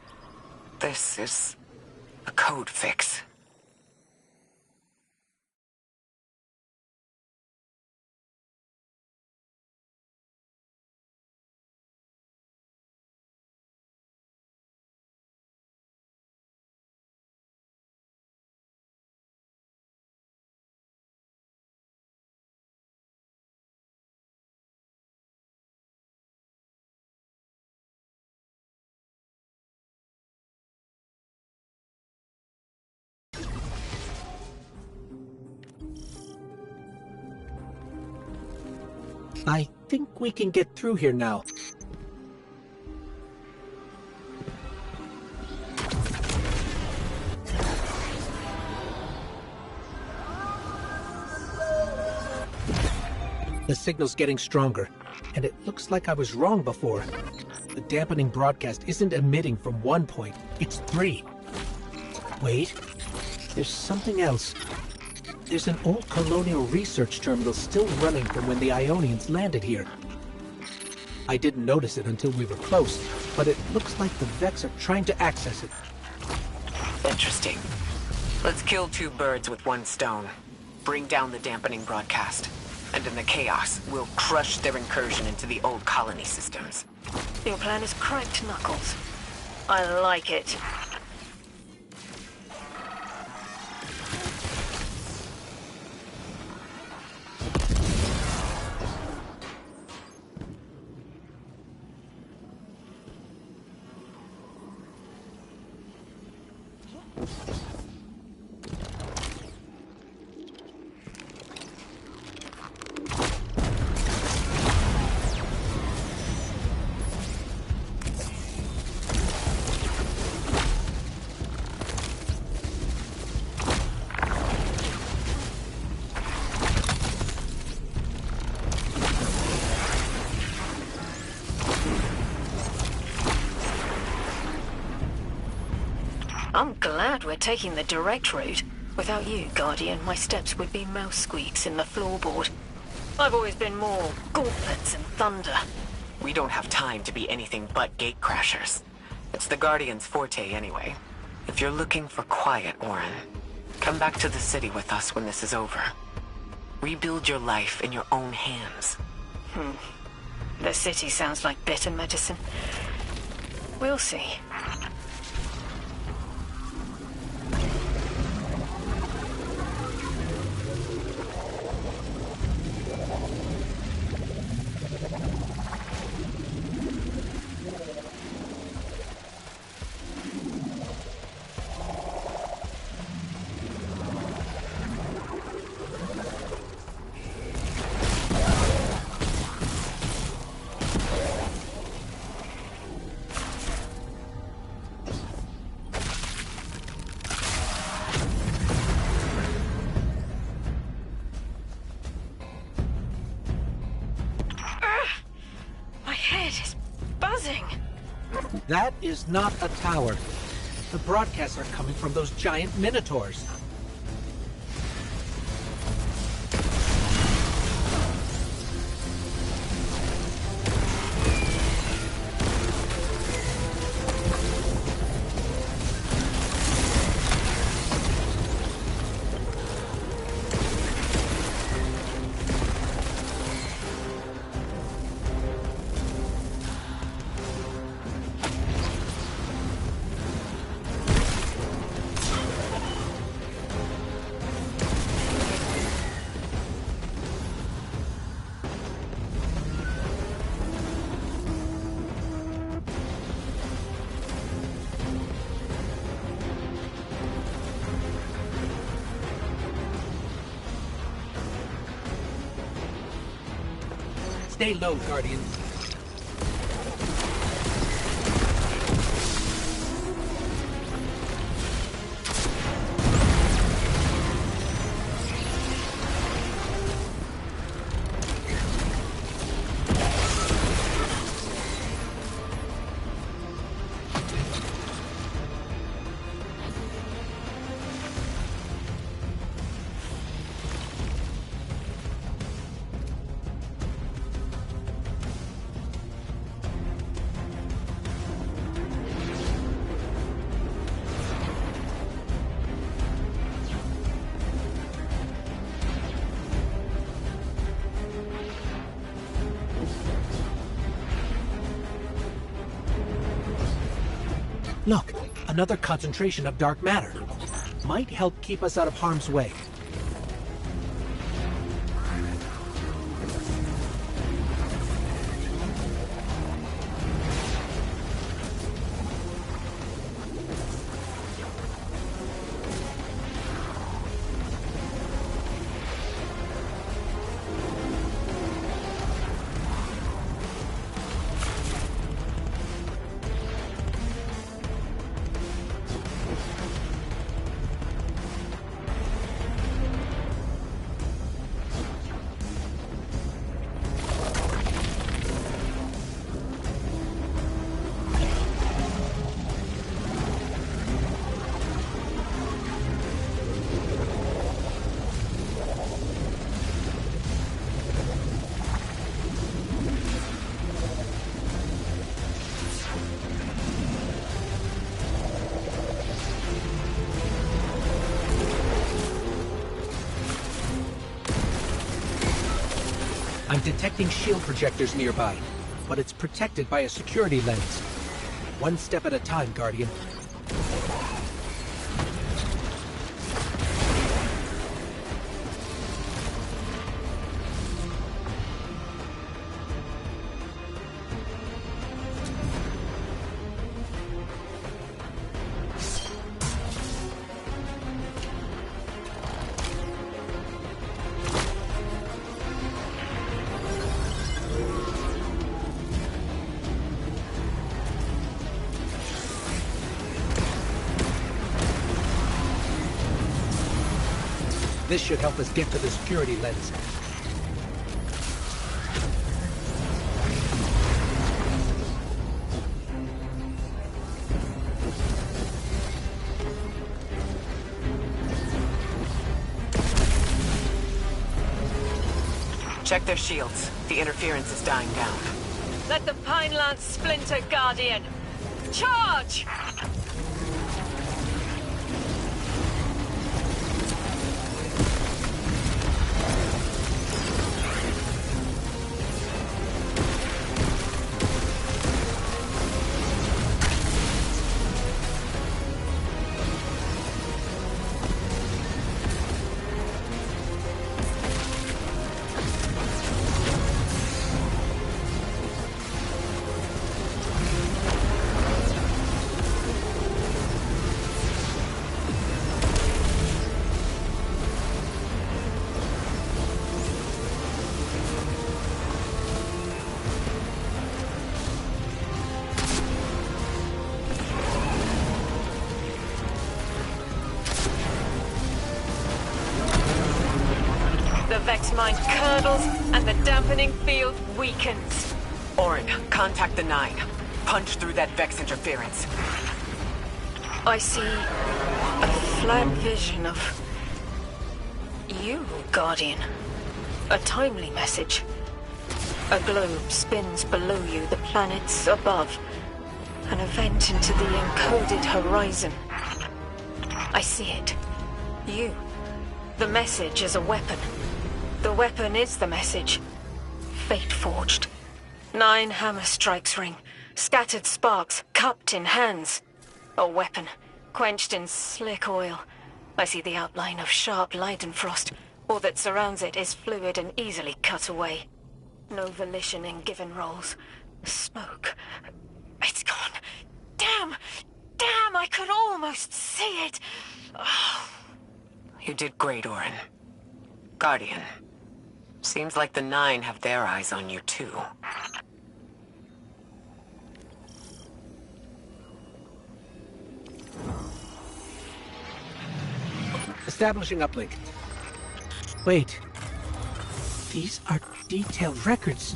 This is a code fix. I think we can get through here now. The signal's getting stronger, and it looks like I was wrong before. The dampening broadcast isn't emitting from 1 point, it's 3. Wait, there's something else. There's an old colonial research terminal still running from when the Ionians landed here. I didn't notice it until we were close, but it looks like the Vex are trying to access it. Interesting. Let's kill 2 birds with 1 stone. Bring down the dampening broadcast. And in the chaos, we'll crush their incursion into the old colony systems. Your plan is cracked, Knuckles. I like it. I'm glad we're taking the direct route. Without you, Guardian, my steps would be mouse squeaks in the floorboard. I've always been more gauntlets and thunder. We don't have time to be anything but gate crashers. It's the Guardian's forte anyway. If you're looking for quiet, Warren, come back to the city with us when this is over. Rebuild your life in your own hands. The city sounds like bitter medicine. We'll see. That is not a tower. The broadcasts are coming from those giant minotaurs. Stay low, Guardian. Look, another concentration of dark matter. Might help keep us out of harm's way. I'm detecting shield projectors nearby, but it's protected by a security lens. One step at a time, Guardian. This should help us get to the security lens. Check their shields. The interference is dying down. Let the Pine Lance splinter, Guardian! Charge! The Vex mind curdles, and the dampening field weakens. Orin, contact the 9. Punch through that Vex interference. I see a flat vision of you, Guardian. A timely message. A globe spins below you, the planets above. An event into the encoded horizon. I see it. You. The message is a weapon. The weapon is the message. Fate forged. 9 hammer strikes ring. Scattered sparks, cupped in hands. A weapon, quenched in slick oil. I see the outline of sharp Leidenfrost. All that surrounds it is fluid and easily cut away. No volition in given roles. Smoke. It's gone. Damn! Damn, I could almost see it! Oh. You did great, Orin. Guardian. Seems like the 9 have their eyes on you, too. Establishing uplink. Wait. These are detailed records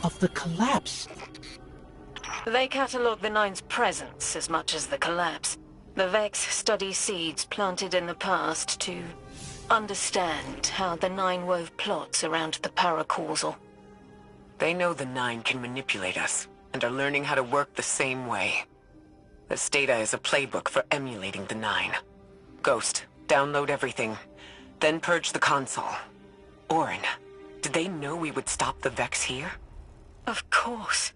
of the collapse. They catalog the 9's presence as much as the collapse. The Vex study seeds planted in the past to understand how the 9 wove plots around the paracausal. They know the 9 can manipulate us, and are learning how to work the same way. This data is a playbook for emulating the 9. Ghost, download everything, then purge the console. Orin, did they know we would stop the Vex here? Of course.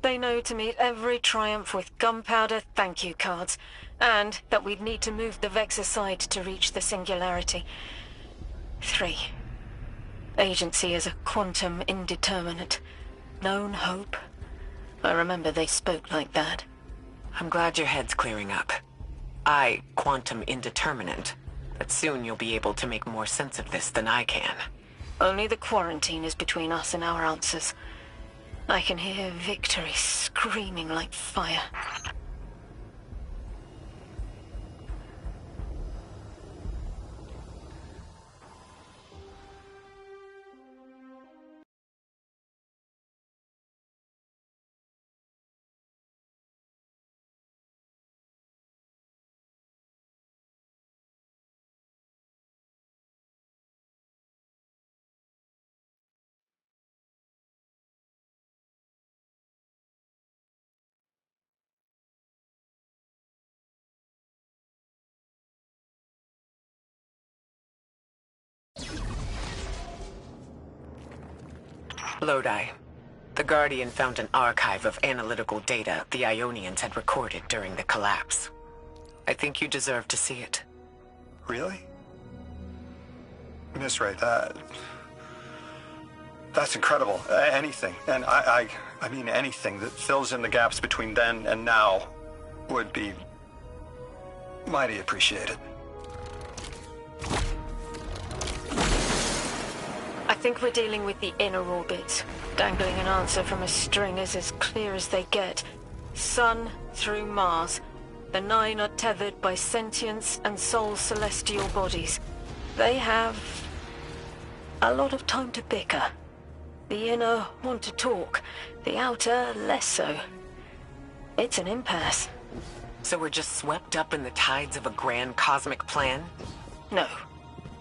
They know to meet every triumph with gunpowder thank you cards, and that we'd need to move the Vex aside to reach the singularity. 3. Agency is a quantum indeterminate. Known hope. I remember they spoke like that. I'm glad your head's clearing up. Quantum indeterminate. But soon you'll be able to make more sense of this than I can. Only the quarantine is between us and our answers. I can hear victory screaming like fire. Lodi. The Guardian found an archive of analytical data the Ionians had recorded during the collapse. I think you deserve to see it. Really? Miss Ray, that's incredible. Anything, and I mean anything that fills in the gaps between then and now would be mighty appreciated. I think we're dealing with the inner orbits. Dangling an answer from a string is as clear as they get. Sun through Mars. The 9 are tethered by sentience and soul celestial bodies. They have a lot of time to bicker. The inner want to talk, the outer less so. It's an impasse. So we're just swept up in the tides of a grand cosmic plan? No.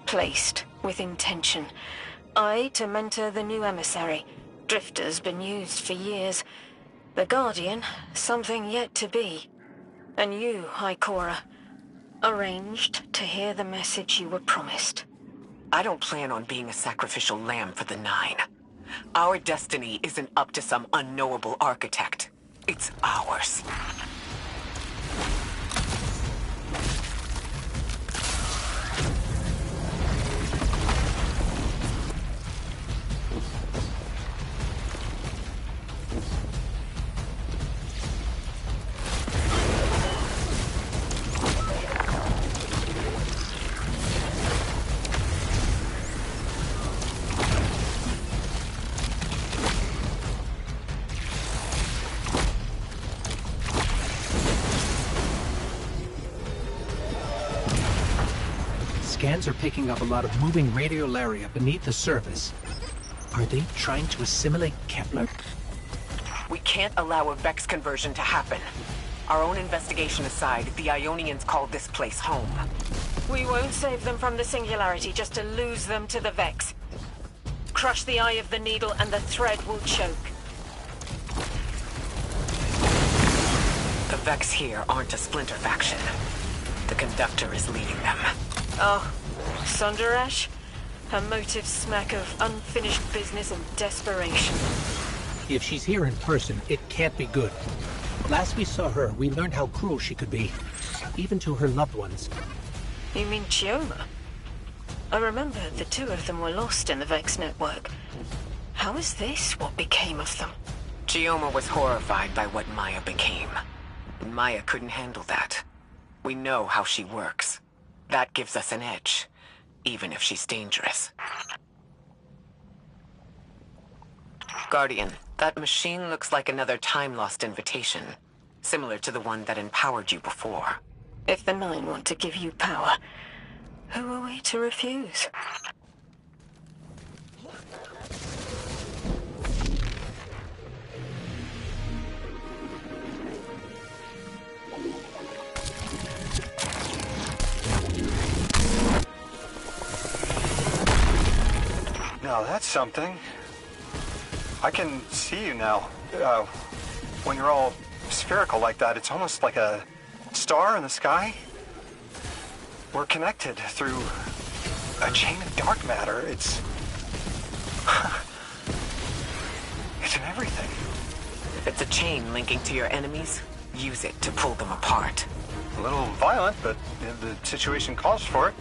Placed with intention. I to mentor the new emissary. Drifter's been used for years. The Guardian, something yet to be. And you, High Cora, arranged to hear the message you were promised. I don't plan on being a sacrificial lamb for the 9. Our destiny isn't up to some unknowable architect. It's ours. Scans are picking up a lot of moving radiolaria beneath the surface. Are they trying to assimilate Kepler? We can't allow a Vex conversion to happen. Our own investigation aside, the Ionians called this place home. We won't save them from the Singularity just to lose them to the Vex. Crush the Eye of the Needle and the thread will choke. The Vex here aren't a splinter faction. The Conductor is leading them. Oh, Sonderash? Her motives smack of unfinished business and desperation. If she's here in person, it can't be good. Last we saw her, we learned how cruel she could be, even to her loved ones. You mean Chioma? I remember the two of them were lost in the Vex network. How is this what became of them? Chioma was horrified by what Maya became. And Maya couldn't handle that. We know how she works. That gives us an edge, even if she's dangerous. Guardian, that machine looks like another time-lost invitation, similar to the one that empowered you before. If the Nine want to give you power, who are we to refuse? Now that's something. I can see you now. When you're all spherical like that, it's almost like a star in the sky. We're connected through a chain of dark matter. It's in everything. If it's a chain linking to your enemies, use it to pull them apart. A little violent, but the situation calls for it.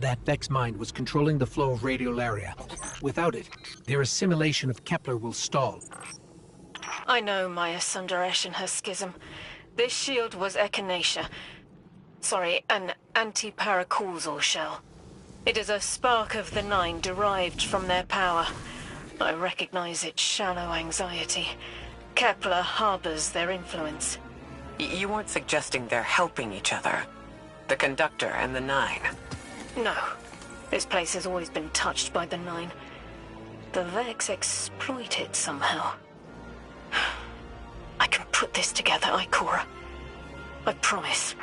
That Vex mind was controlling the flow of radiolaria. Without it, their assimilation of Kepler will stall. I know Maya Sundaresh and her schism. This shield was echinacea. Sorry, an anti-paracausal shell. It is a spark of the Nine derived from their power. I recognize its shallow anxiety. Kepler harbors their influence. You weren't suggesting they're helping each other? The Conductor and the Nine? No. This place has always been touched by the Nine. The Vex exploit it somehow. I can put this together, Ikora. I promise.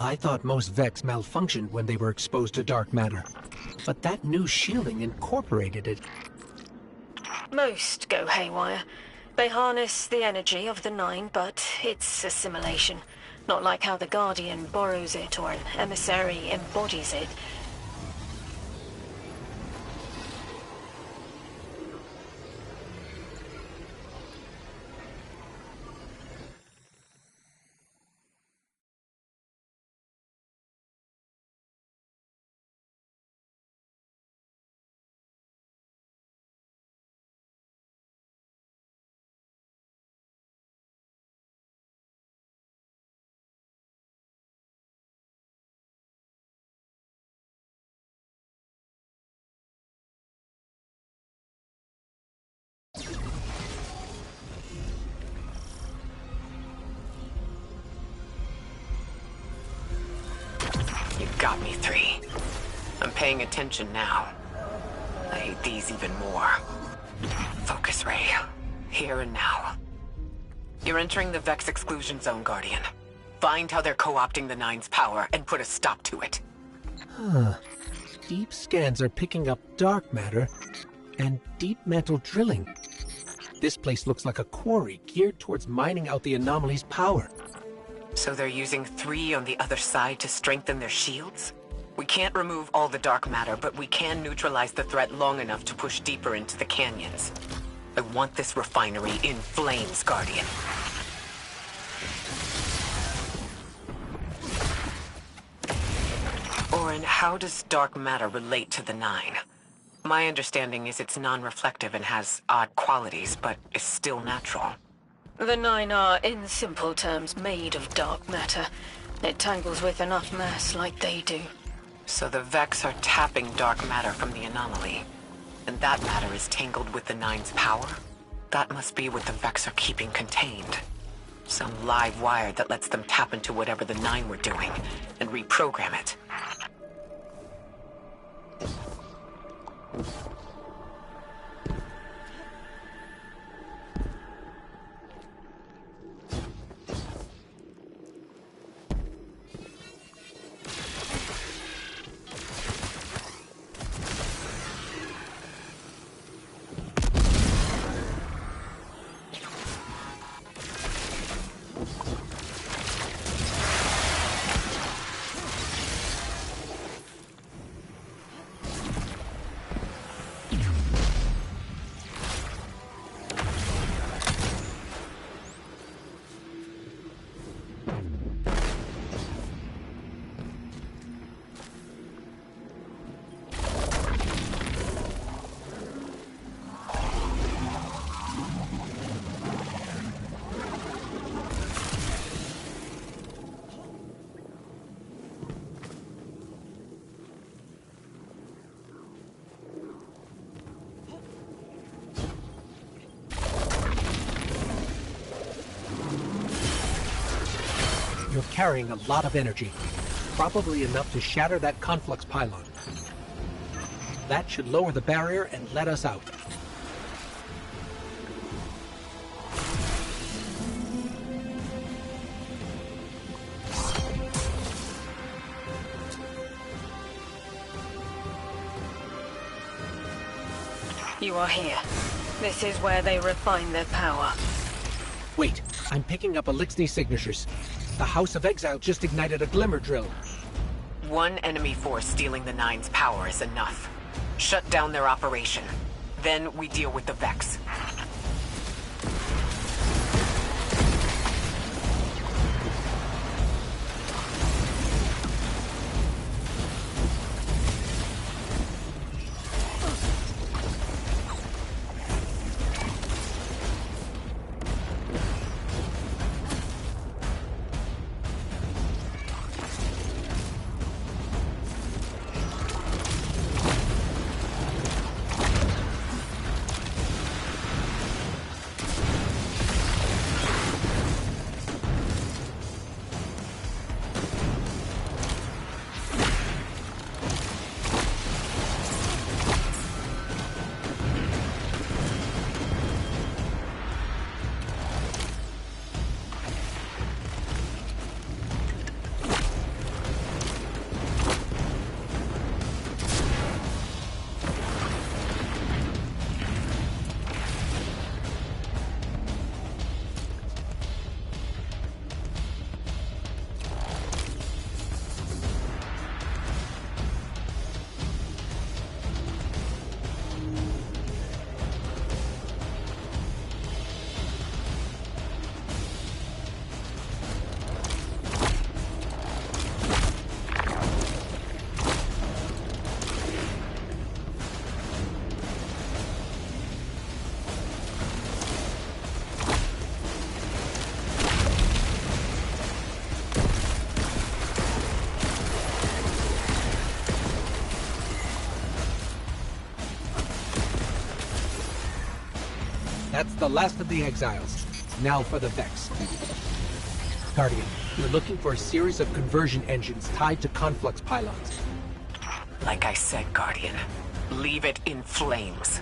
I thought most Vex malfunctioned when they were exposed to dark matter. But that new shielding incorporated it. Most go haywire. They harness the energy of the Nine, but it's assimilation. Not like how the Guardian borrows it or an emissary embodies it. You got me, 3. I'm paying attention now. I hate these even more. Focus ray. Here and now. You're entering the Vex exclusion zone, Guardian. Find how they're co-opting the Nine's power and put a stop to it. Huh. Deep scans are picking up dark matter and deep mantle drilling. This place looks like a quarry geared towards mining out the anomaly's power. So they're using 3 on the other side to strengthen their shields? We can't remove all the dark matter, but we can neutralize the threat long enough to push deeper into the canyons. I want this refinery in flames, Guardian. Orin, how does dark matter relate to the Nine? My understanding is it's non-reflective and has odd qualities, but is still natural. The Nine are, in simple terms, made of dark matter. It tangles with enough mass like they do. So the Vex are tapping dark matter from the anomaly. And that matter is tangled with the Nine's power? That must be what the Vex are keeping contained. Some live wire that lets them tap into whatever the Nine were doing, and reprogram it. You're carrying a lot of energy, probably enough to shatter that conflux pylon. That should lower the barrier and let us out. You are here. This is where they refine their power. Wait, I'm picking up Elixni signatures. The House of Exile just ignited a glimmer drill. One enemy force stealing the Nine's power is enough. Shut down their operation. Then we deal with the Vex. That's the last of the Exiles. Now for the Vex. Guardian, you're looking for a series of conversion engines tied to conflux pylons. Like I said, Guardian, leave it in flames.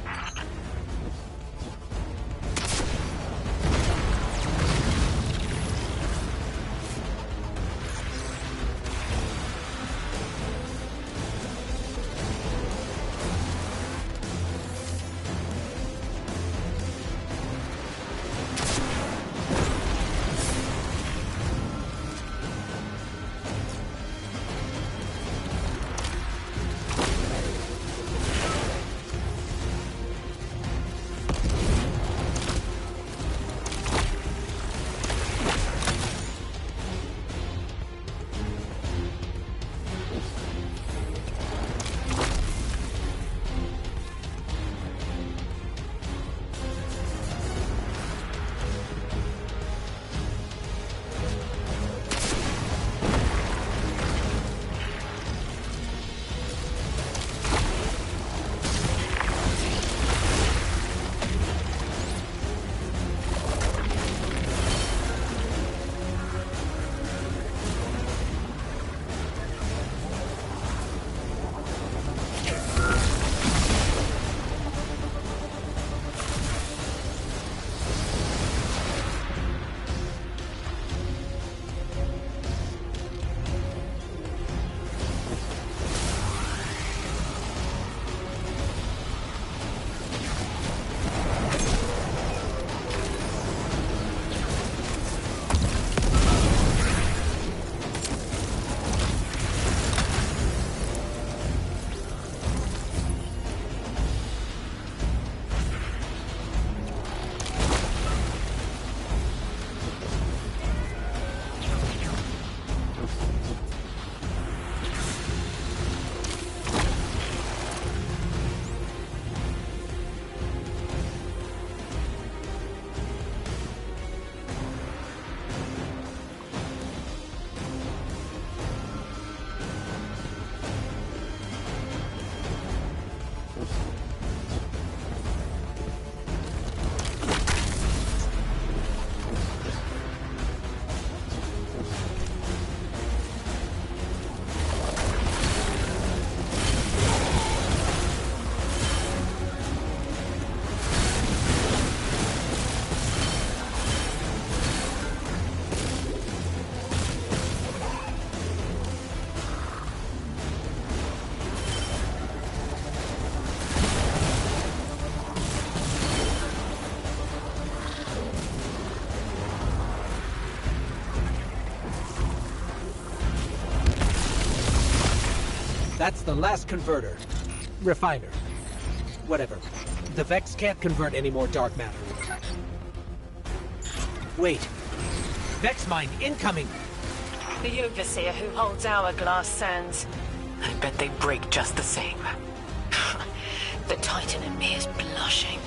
That's the last converter. Refiner. Whatever. The Vex can't convert any more dark matter. Wait. Vex mine incoming! The Overseer who holds Hourglass sands. I bet they break just the same. The Titan in me is blushing.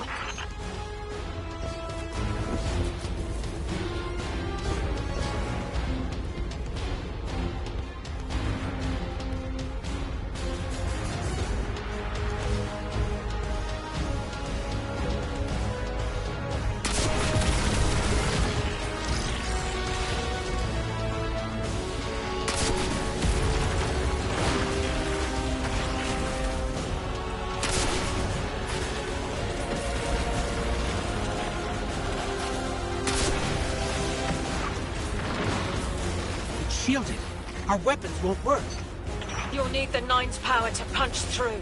Shielded. Our weapons won't work. You'll need the Nine's power to punch through.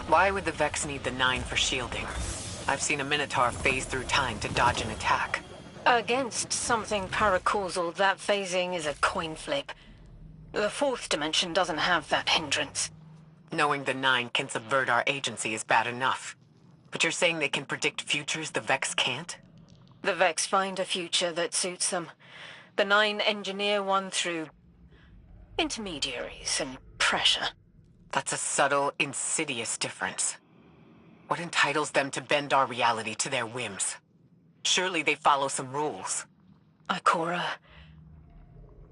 Why would the Vex need the Nine for shielding? I've seen a Minotaur phase through time to dodge an attack. Against something paracausal, that phasing is a coin flip. The fourth dimension doesn't have that hindrance. Knowing the Nine can subvert our agency is bad enough. But you're saying they can predict futures the Vex can't? The Vex find a future that suits them. The Nine engineer one through intermediaries and pressure. That's a subtle, insidious difference. What entitles them to bend our reality to their whims? Surely they follow some rules. Ikora,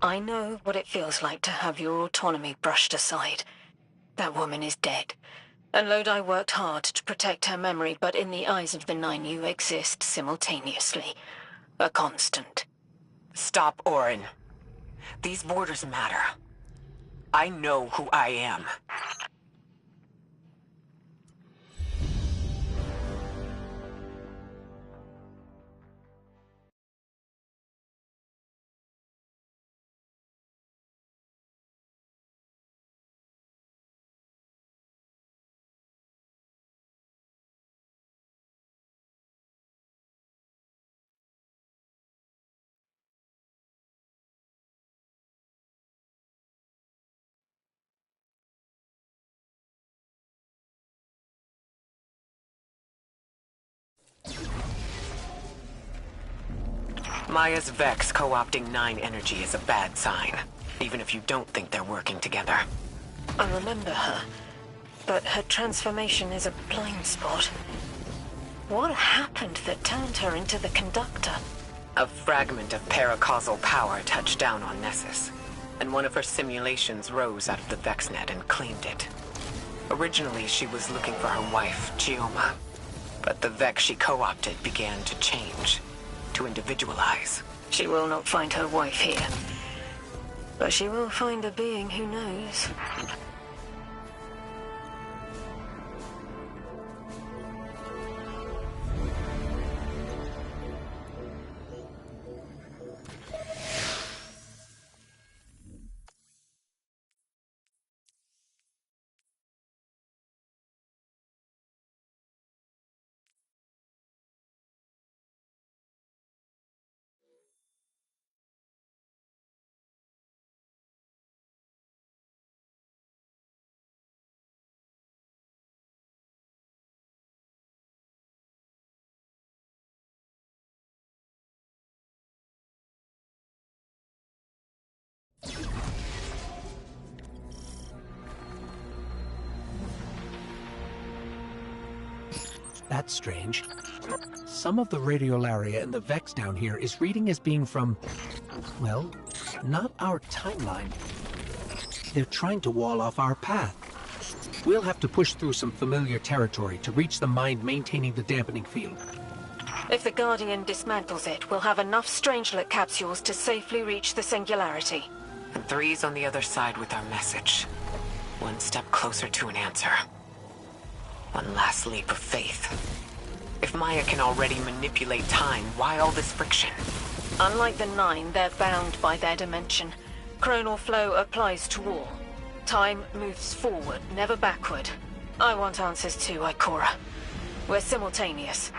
I know what it feels like to have your autonomy brushed aside. That woman is dead. And Lodi worked hard to protect her memory, but in the eyes of the Nine you exist simultaneously. A constant. Stop, Orin. These borders matter. I know who I am. Maya's Vex co-opting 9 energy is a bad sign, even if you don't think they're working together. I remember her, but her transformation is a blind spot. What happened that turned her into the conductor? A fragment of paracausal power touched down on Nessus, and one of her simulations rose out of the VexNet and claimed it. Originally, she was looking for her wife, Gioma, but the Vex she co-opted began to change, to individualize. She will not find her wife here, but she will find a being who knows. That's strange. Some of the radiolaria in the Vex down here is reading as being from, well, not our timeline. They're trying to wall off our path. We'll have to push through some familiar territory to reach the mine maintaining the dampening field. If the Guardian dismantles it, we'll have enough Strangelet capsules to safely reach the Singularity. And 3's on the other side with our message. One step closer to an answer. One last leap of faith. If Maya can already manipulate time, why all this friction? Unlike the 9, they're bound by their dimension. Chronal flow applies to all. Time moves forward, never backward. I want answers too, Ikora. We're simultaneous.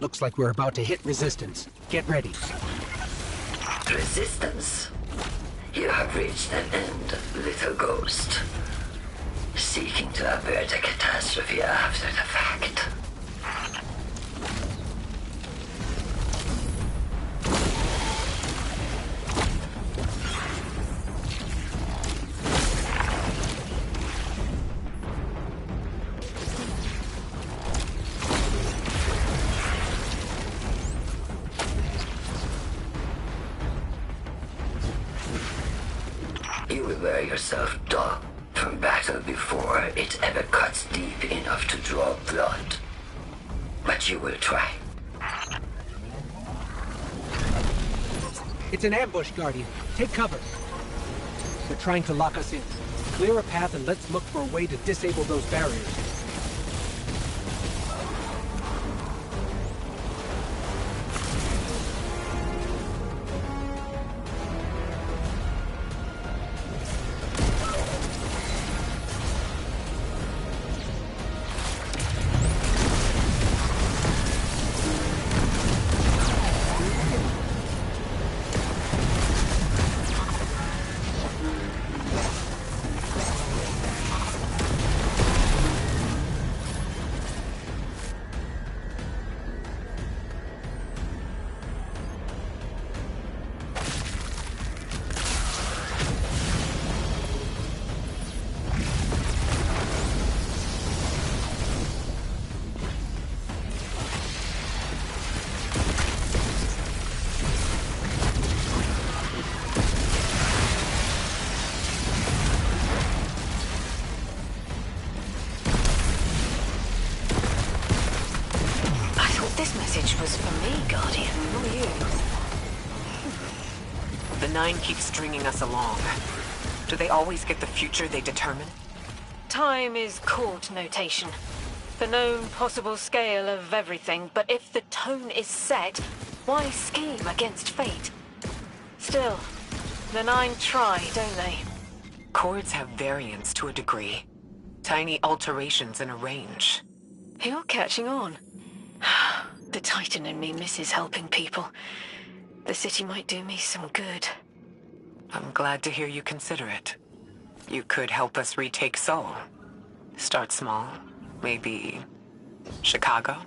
Looks like we're about to hit resistance. Get ready. Resistance? You have reached an end, little ghost. Seeking to avert a catastrophe after the fact. You will wear yourself dull from battle before it ever cuts deep enough to draw blood. But you will try. It's an ambush, Guardian. Take cover. They're trying to lock us in. Clear a path and let's look for a way to disable those barriers. Was for me, Guardian, not you. The 9 keeps stringing us along. Do they always get the future they determine? Time is court notation. The known possible scale of everything, but if the tone is set, why scheme against fate? Still, the Nine try, don't they? Chords have variance to a degree. Tiny alterations in a range. You're catching on. The Titan in me misses helping people. The city might do me some good. I'm glad to hear you consider it. You could help us retake Seoul. Start small. Maybe Chicago?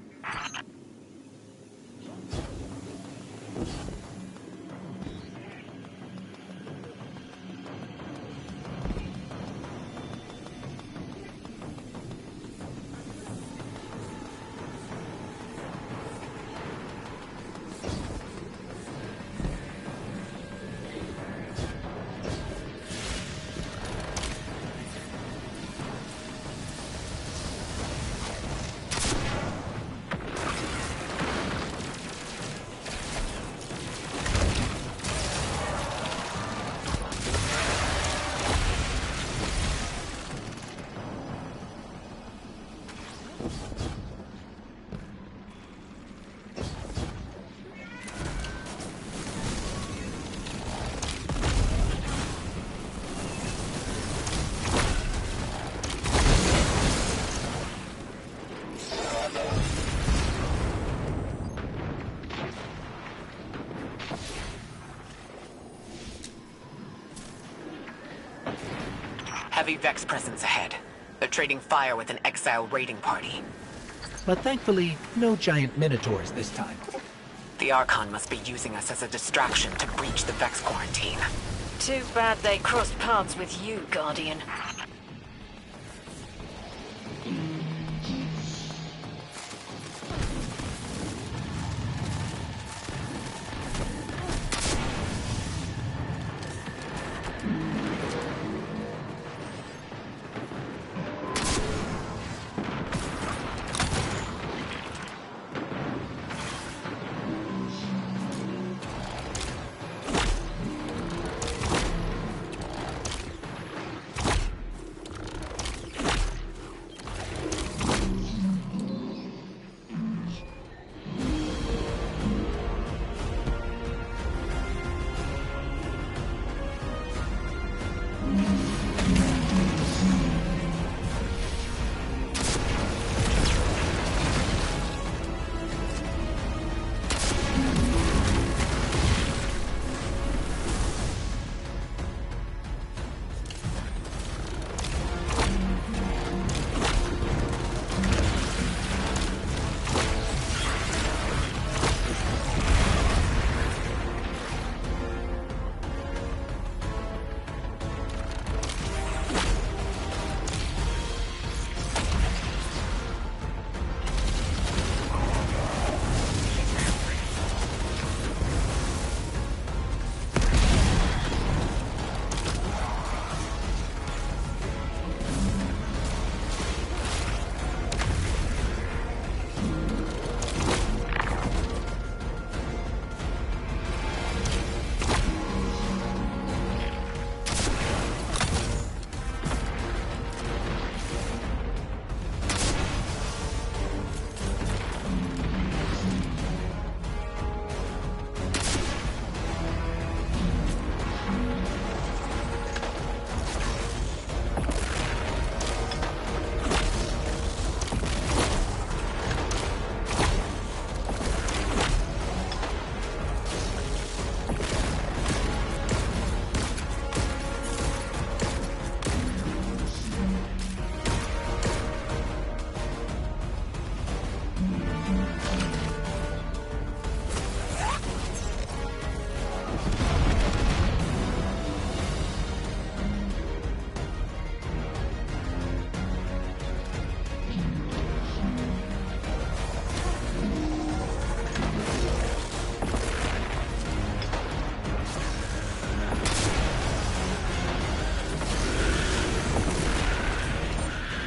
Heavy Vex presence ahead. They're trading fire with an exile raiding party. But thankfully, no giant minotaurs this time. The Archon must be using us as a distraction to breach the Vex quarantine. Too bad they crossed paths with you, Guardian.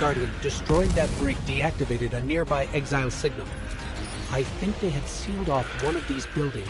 Guardian, destroying that brick deactivated a nearby exile signal. I think they had sealed off one of these buildings.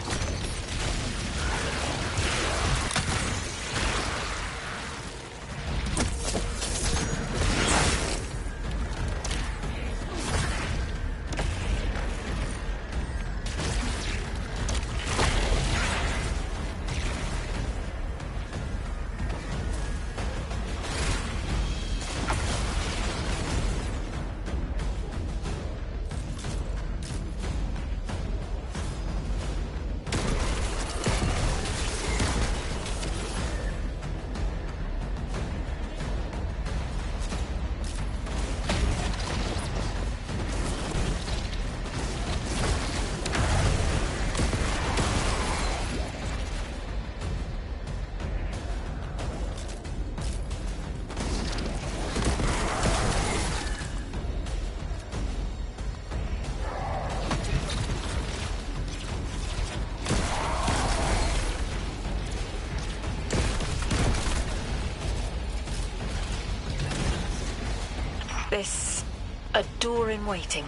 A door in waiting.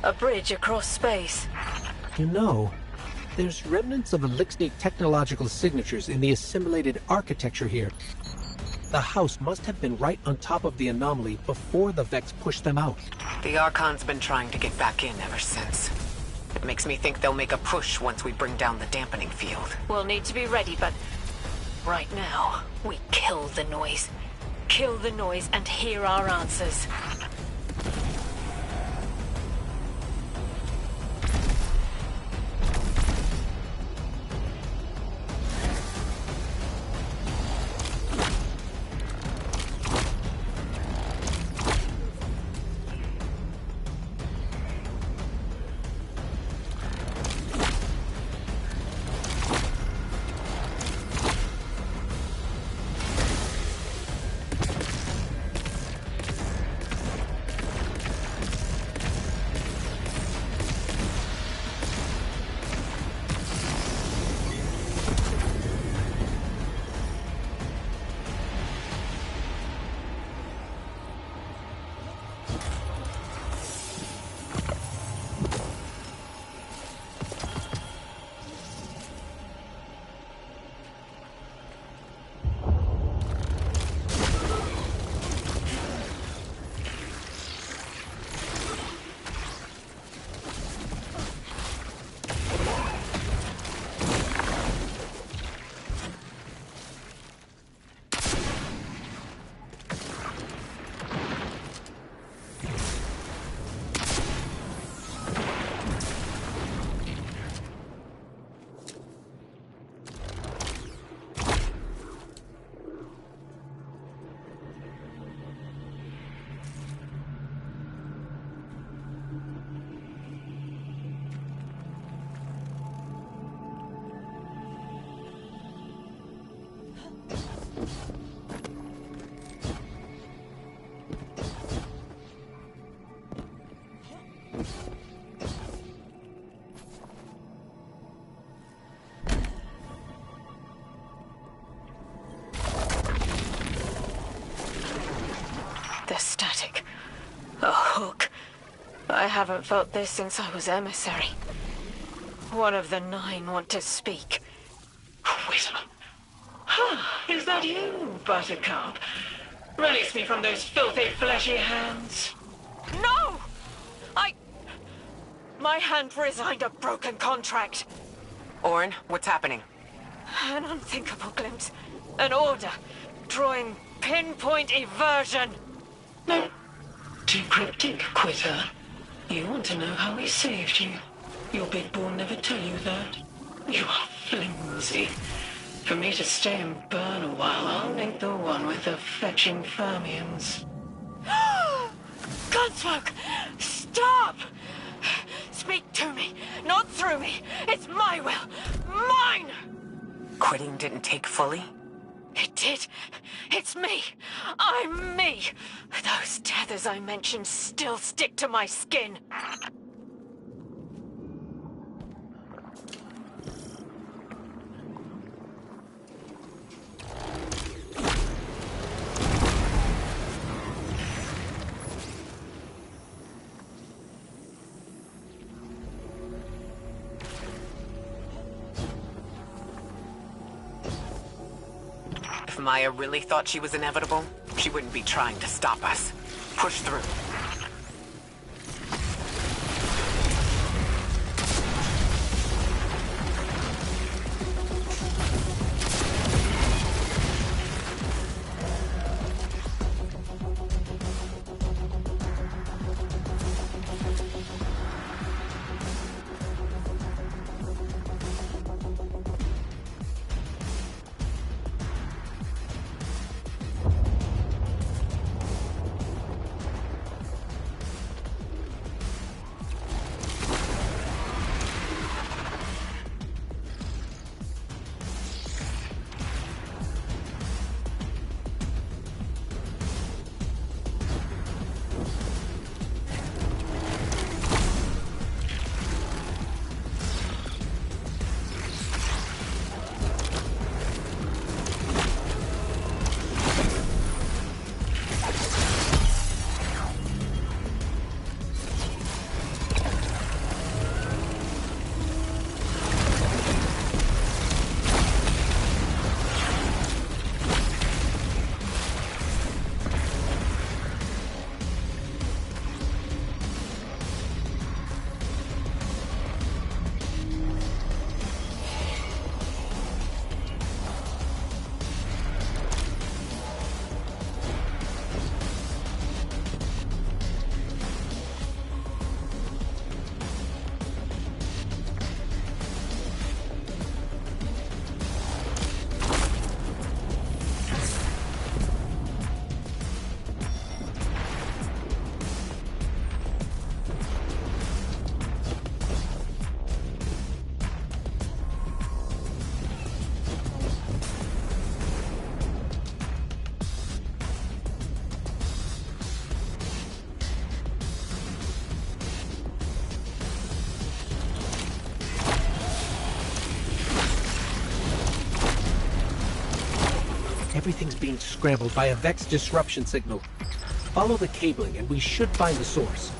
A bridge across space. You know, there's remnants of Elixir technological signatures in the assimilated architecture here. The house must have been right on top of the anomaly before the Vex pushed them out. The Archon's been trying to get back in ever since. It makes me think they'll make a push once we bring down the dampening field. We'll need to be ready, but right now, we kill the noise. Kill the noise and hear our answers. The static. A hook. I haven't felt this since I was emissary. One of the 9 want to speak. Quitter. Is that you, Buttercup? Release me from those filthy, fleshy hands. No! My hand resigned a broken contract. Orin, what's happening? An unthinkable glimpse. An order. Drawing pinpoint eversion. No. Too cryptic, Quitter. You want to know how we saved you. Your big boy never tell you that. You are flimsy. For me to stay and burn a while, I'll make the one with the fetching fermions. Gunsmoke! Stop! Speak to me, not through me. It's my will. Mine! Quitting didn't take fully? It did. It's me. I'm me. Those tethers I mentioned still stick to my skin. If Maya really thought she was inevitable, she wouldn't be trying to stop us. Push through. Everything's being scrambled by a Vex disruption signal. Follow the cabling and we should find the source.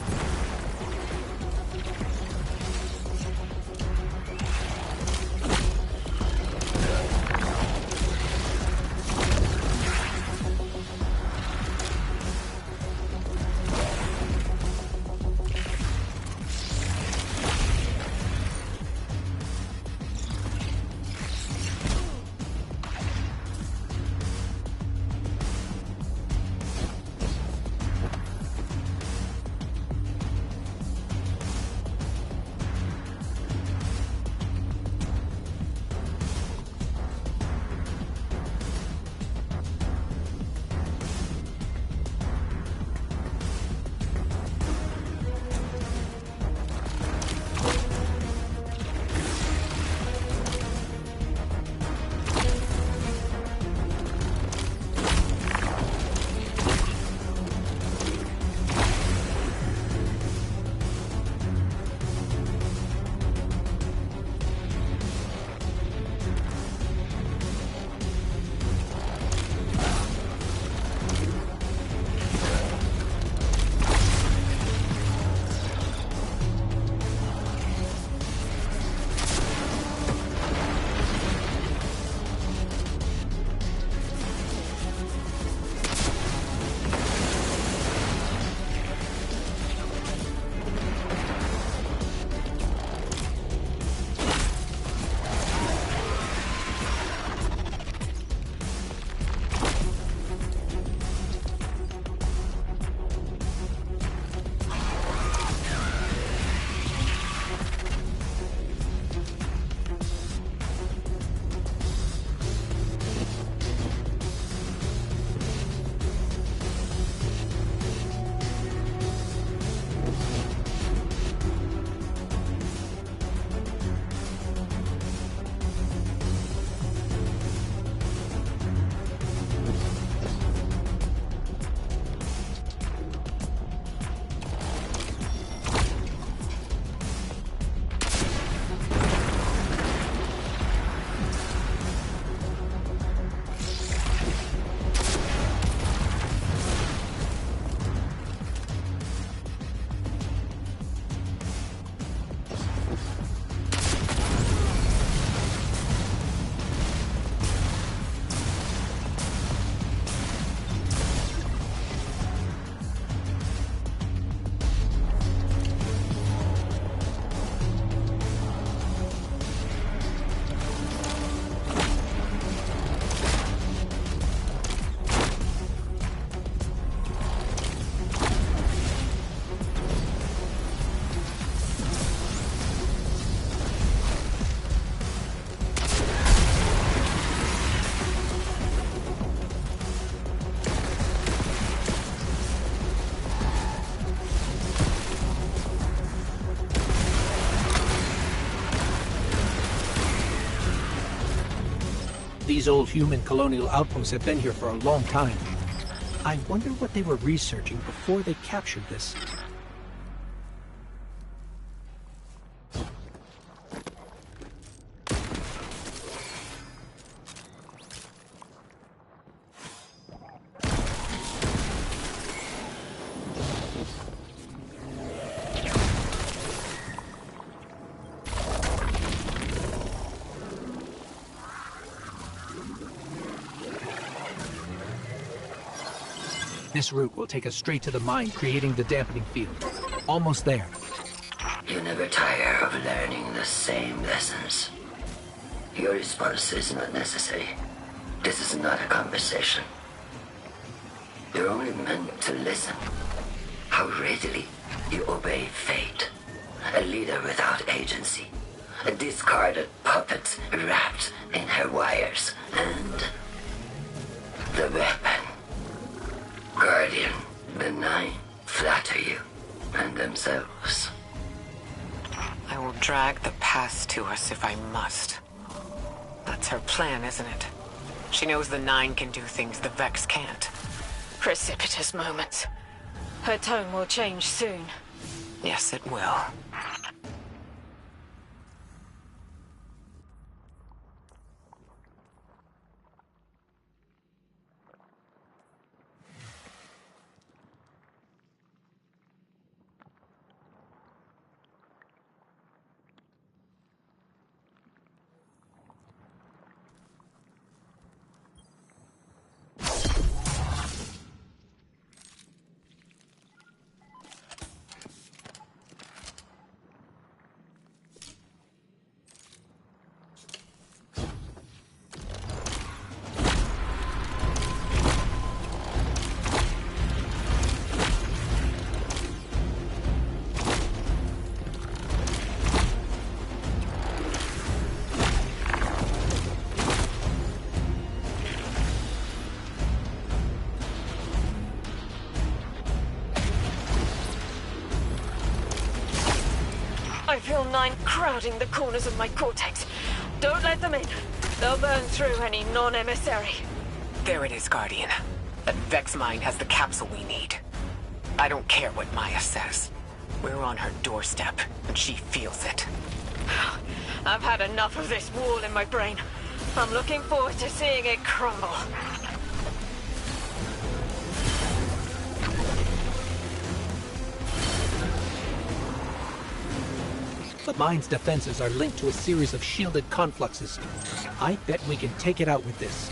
These old human colonial outposts have been here for a long time. I wonder what they were researching before they captured this. This route will take us straight to the mine, creating the dampening field. Almost there. You never tire of learning the same lessons. Your response is not necessary. This is not a conversation. You're only meant to listen. How readily you obey fate. A leader without agency. A discarded puppet wrapped in her wires. And the weapon. Guardian, the Nine flatter you and themselves. I will drag the past to us if I must. That's her plan, isn't it? She knows the Nine can do things the Vex can't. Precipitous moments. Her tone will change soon. Yes, it will. I feel 9 crowding the corners of my cortex. Don't let them in. They'll burn through any non-emissary. There it is, Guardian. That Vex mine has the capsule we need. I don't care what Maya says. We're on her doorstep, and she feels it. I've had enough of this wall in my brain. I'm looking forward to seeing it crumble. The mine's defenses are linked to a series of shielded confluxes. I bet we can take it out with this.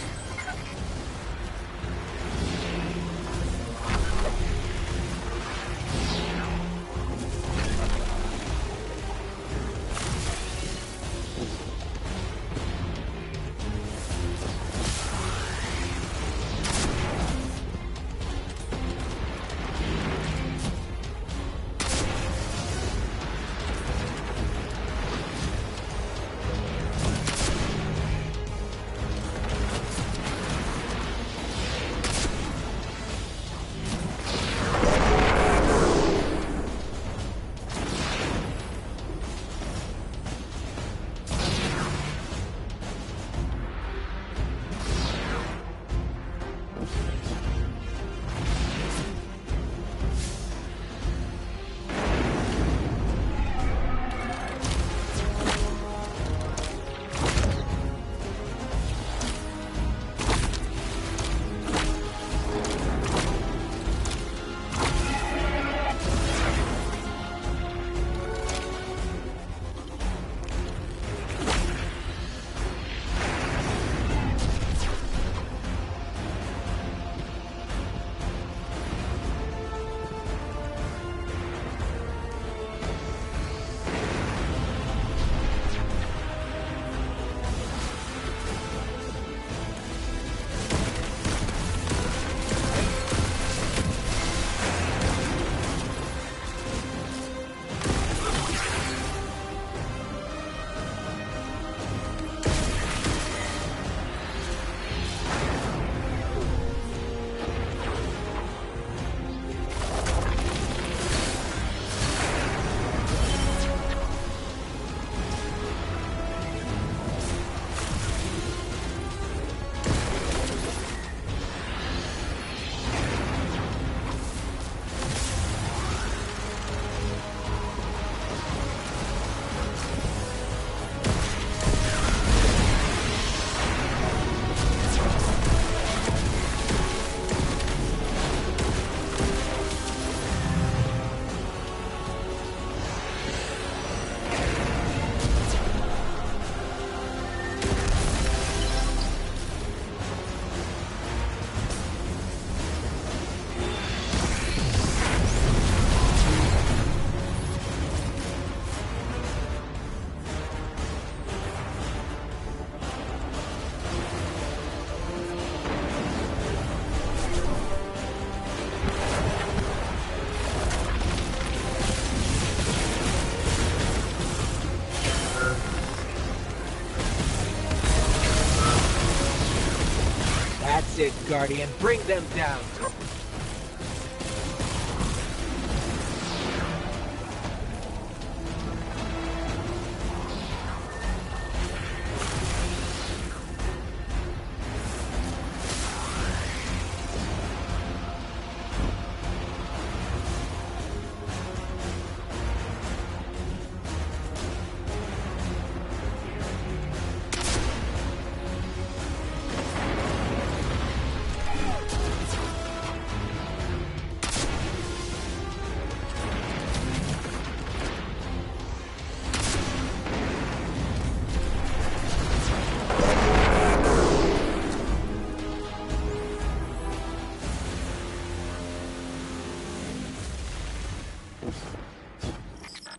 That's it, Guardian. Bring them down.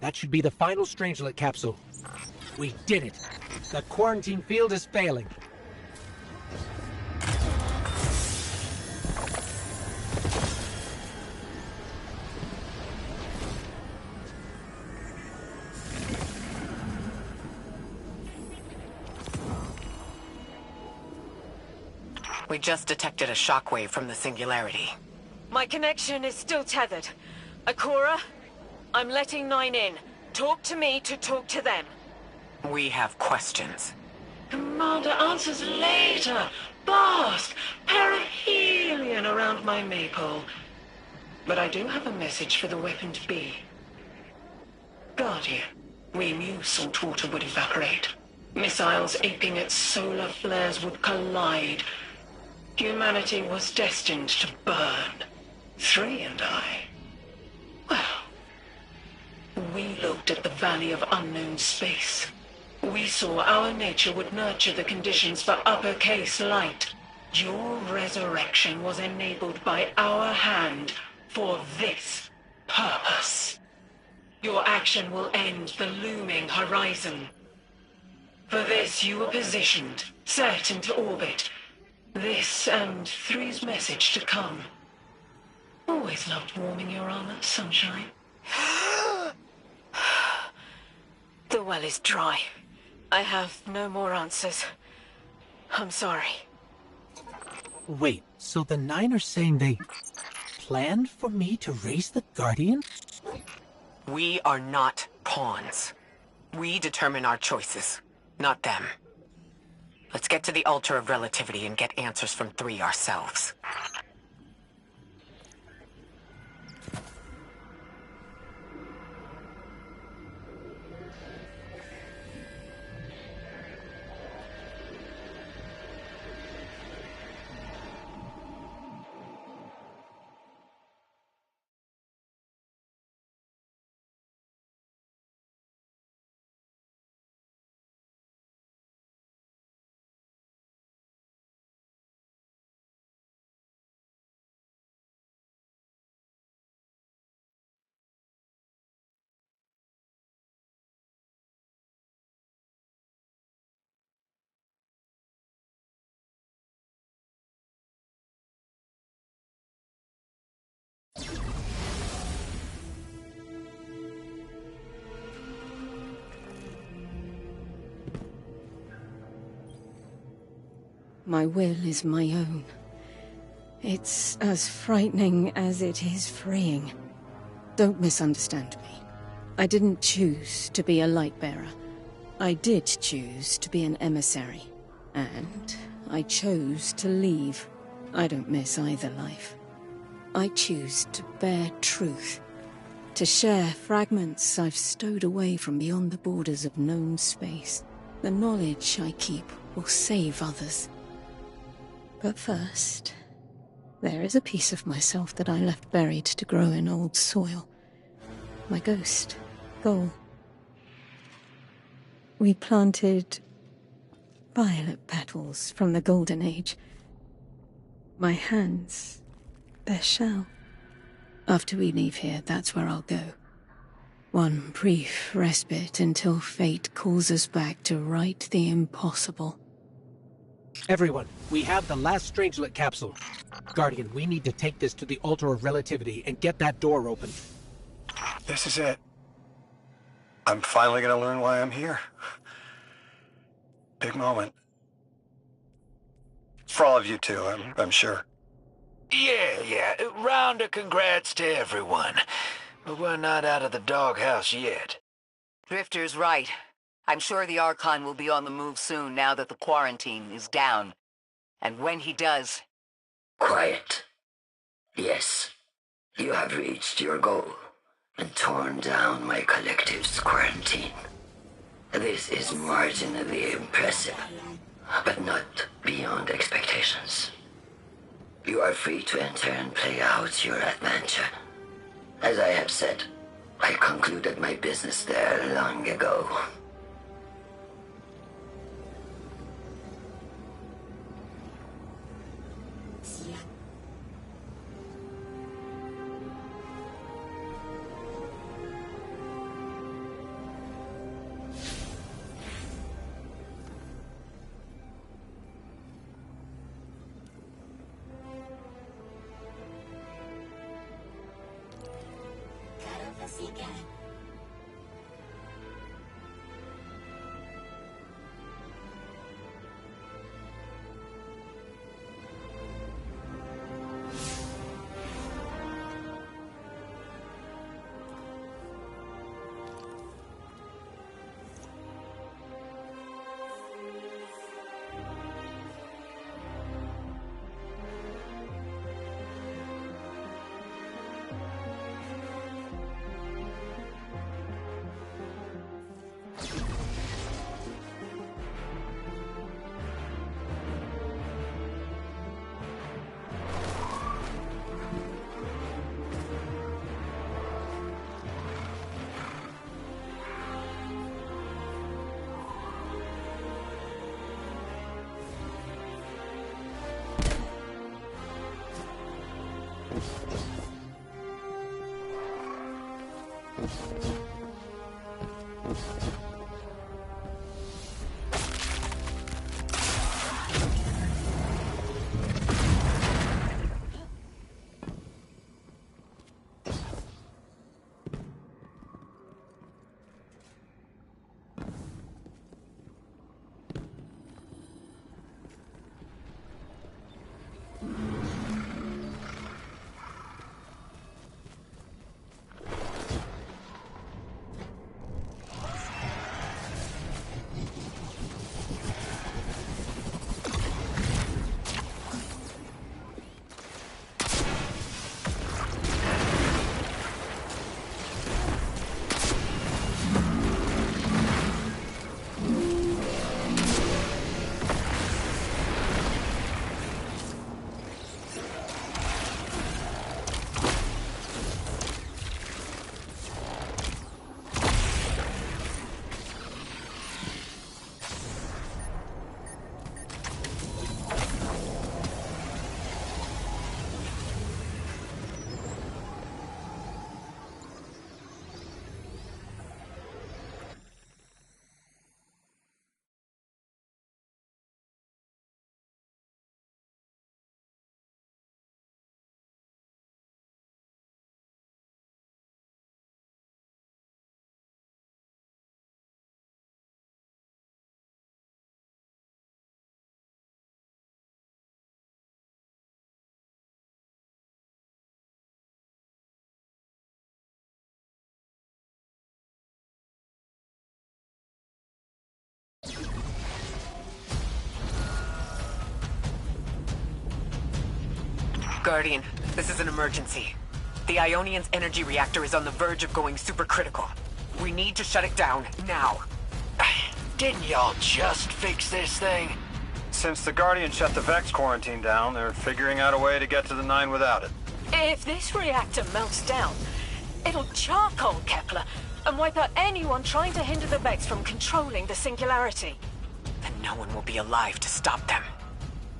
That should be the final Strangelet capsule. We did it. The quarantine field is failing. We just detected a shockwave from the singularity. My connection is still tethered. Akora, I'm letting 9 in. talk to me to talk to them. We have questions. Commander, answers later. Bask, perihelion around my maypole. But I do have a message for the weaponed bee. Guardian, we knew saltwater would evaporate. Missiles aping at solar flares would collide. Humanity was destined to burn. 3 and I. Well, we looked at the Valley of Unknown Space. We saw our nature would nurture the conditions for uppercase light. Your resurrection was enabled by our hand for this purpose. Your action will end the looming horizon. For this you were positioned, set into orbit. This and 3's message to come. Always loved warming your armor, sunshine. The well is dry. I have no more answers. I'm sorry. Wait, so the 9 are saying they planned for me to raise the Guardian? We are not pawns. We determine our choices, not them. Let's get to the Altar of Relativity and get answers from 3 ourselves. My will is my own. It's as frightening as it is freeing. Don't misunderstand me. I didn't choose to be a light-bearer. I did choose to be an emissary. And I chose to leave. I don't miss either life. I choose to bear truth. To share fragments I've stowed away from beyond the borders of known space. The knowledge I keep will save others. But first, there is a piece of myself that I left buried to grow in old soil. My ghost, Goal. We planted violet petals from the Golden Age. My hands, their shell. After we leave here, that's where I'll go. One brief respite until fate calls us back to right the impossible. Everyone, we have the last Strangelet capsule. Guardian, we need to take this to the Altar of Relativity and get that door open. This is it. I'm finally gonna learn why I'm here. Big moment. For all of you too, I'm sure. Yeah. Round of congrats to everyone. But we're not out of the doghouse yet. Drifter's right. I'm sure the Archon will be on the move soon now that the quarantine is down. And when he does... Quiet. Yes, you have reached your goal and torn down my collective's quarantine. This is marginally impressive, but not beyond expectations. You are free to enter and play out your adventure. As I have said, I concluded my business there long ago. Guardian, this is an emergency. The Ionian's energy reactor is on the verge of going supercritical. We need to shut it down, now. Didn't y'all just fix this thing? Since the Guardian shut the Vex quarantine down, they're figuring out a way to get to the 9 without it. If this reactor melts down, it'll charcoal Kepler and wipe out anyone trying to hinder the Vex from controlling the Singularity. Then no one will be alive to stop them.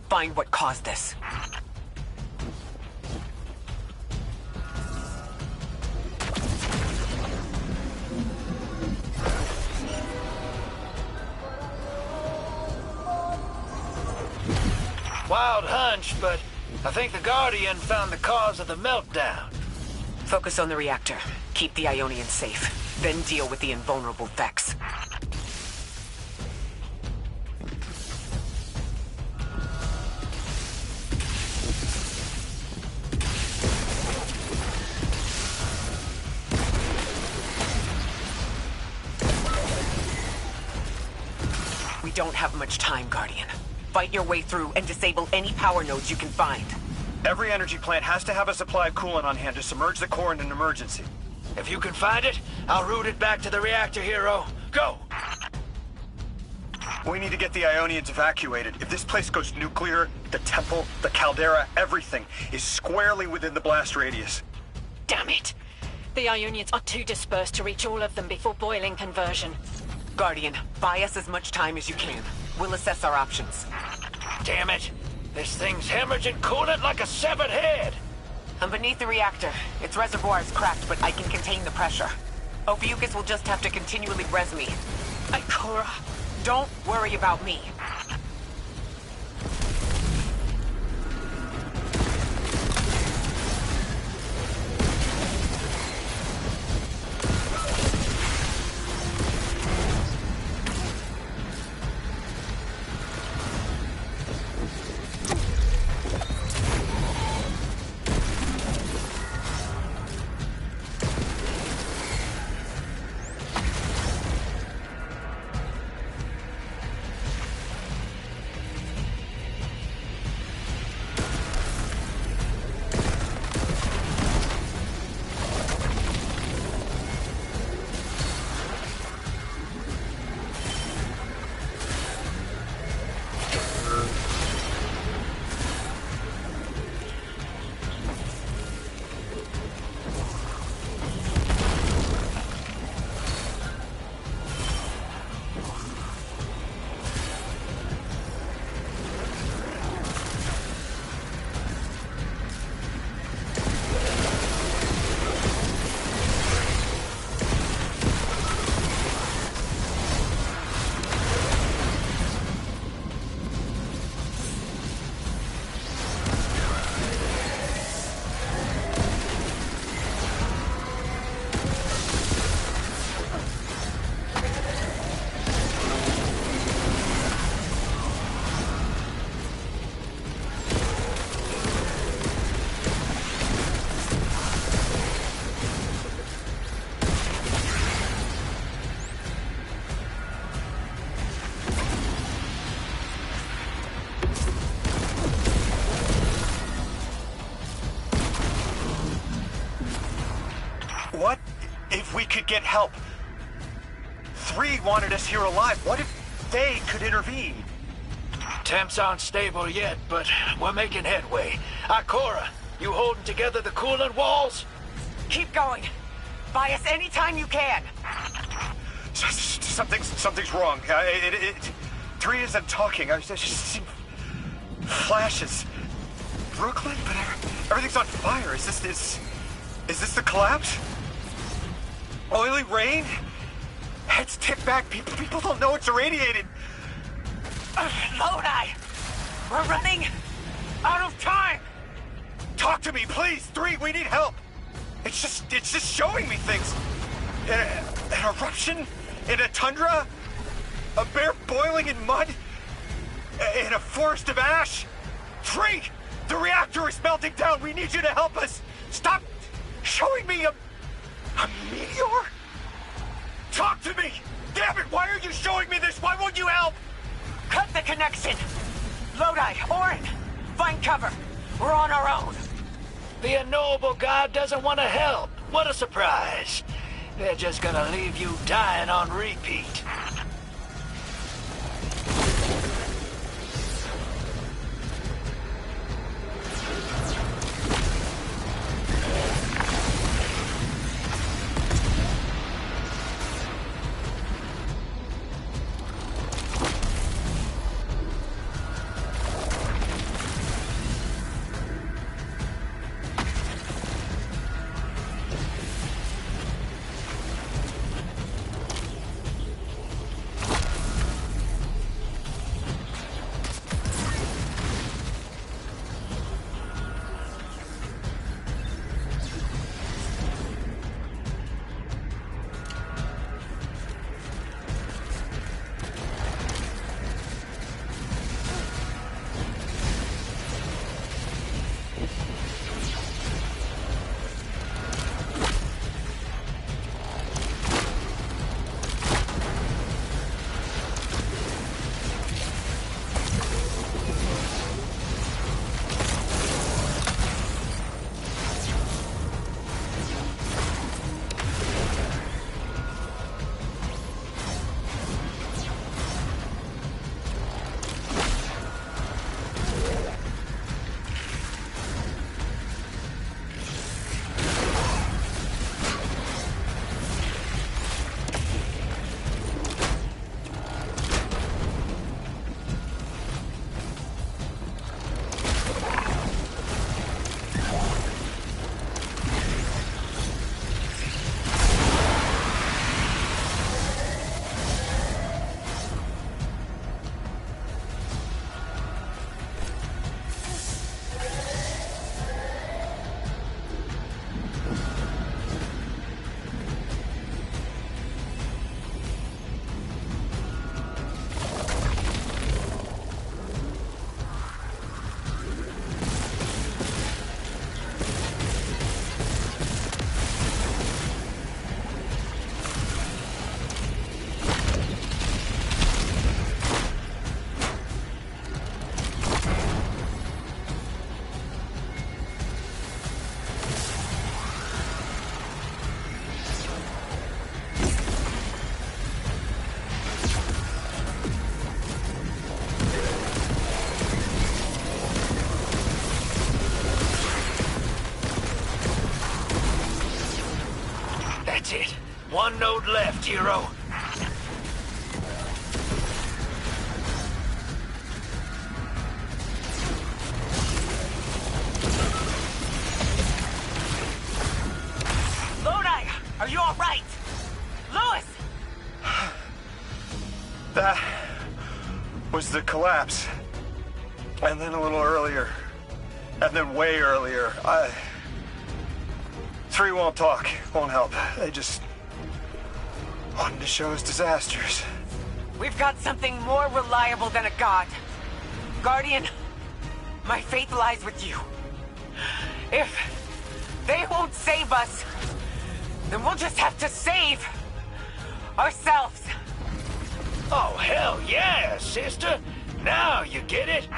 Find what caused this. Wild hunch, but I think the Guardian found the cause of the meltdown. Focus on the reactor. Keep the Ionians safe. Then deal with the invulnerable Vex. We don't have much time, Guardian. Fight your way through and disable any power nodes you can find. Every energy plant has to have a supply of coolant on hand to submerge the core in an emergency. If you can find it, I'll route it back to the reactor, Hero. Go! We need to get the Ionians evacuated. If this place goes nuclear, the temple, the caldera, everything is squarely within the blast radius. Damn it! The Ionians are too dispersed to reach all of them before boiling conversion. Guardian, buy us as much time as you can. We'll assess our options. Damn it! This thing's hemorrhaging coolant like a severed head! I'm beneath the reactor. Its reservoir's cracked, but I can contain the pressure. Ophiuchus will just have to continually res me. Ikora. Don't worry about me. What if we could get help? 3 wanted us here alive. What if they could intervene? Temps aren't stable yet, but we're making headway. Ikora, you holding together the coolant walls? Keep going. Buy us anytime you can. Something's wrong. 3 isn't talking. I just see flashes. Brooklyn, but everything's on fire. Is this the collapse? Oily rain? Heads tip back. People don't know it's irradiated. Lodi! We're running out of time! Talk to me, please! 3, we need help! It's just showing me things. An eruption? In a tundra? A bear boiling in mud? In a forest of ash? 3! The reactor is melting down! We need you to help us! Stop showing me a meteor? Talk to me! Damn it, why are you showing me this? Why won't you help? Cut the connection! Lodi, Orin, find cover. We're on our own. The unknowable god doesn't want to help. What a surprise. They're just gonna leave you dying on repeat. That's it. One node left, hero. Lodi, are you all right? Louis! That was the collapse. And then a little earlier. And then way earlier. 3 won't talk, won't help. They just wanted to show us disasters. We've got something more reliable than a god. Guardian, my faith lies with you. If they won't save us, then we'll just have to save ourselves. Oh, hell yeah, sister. Now you get it.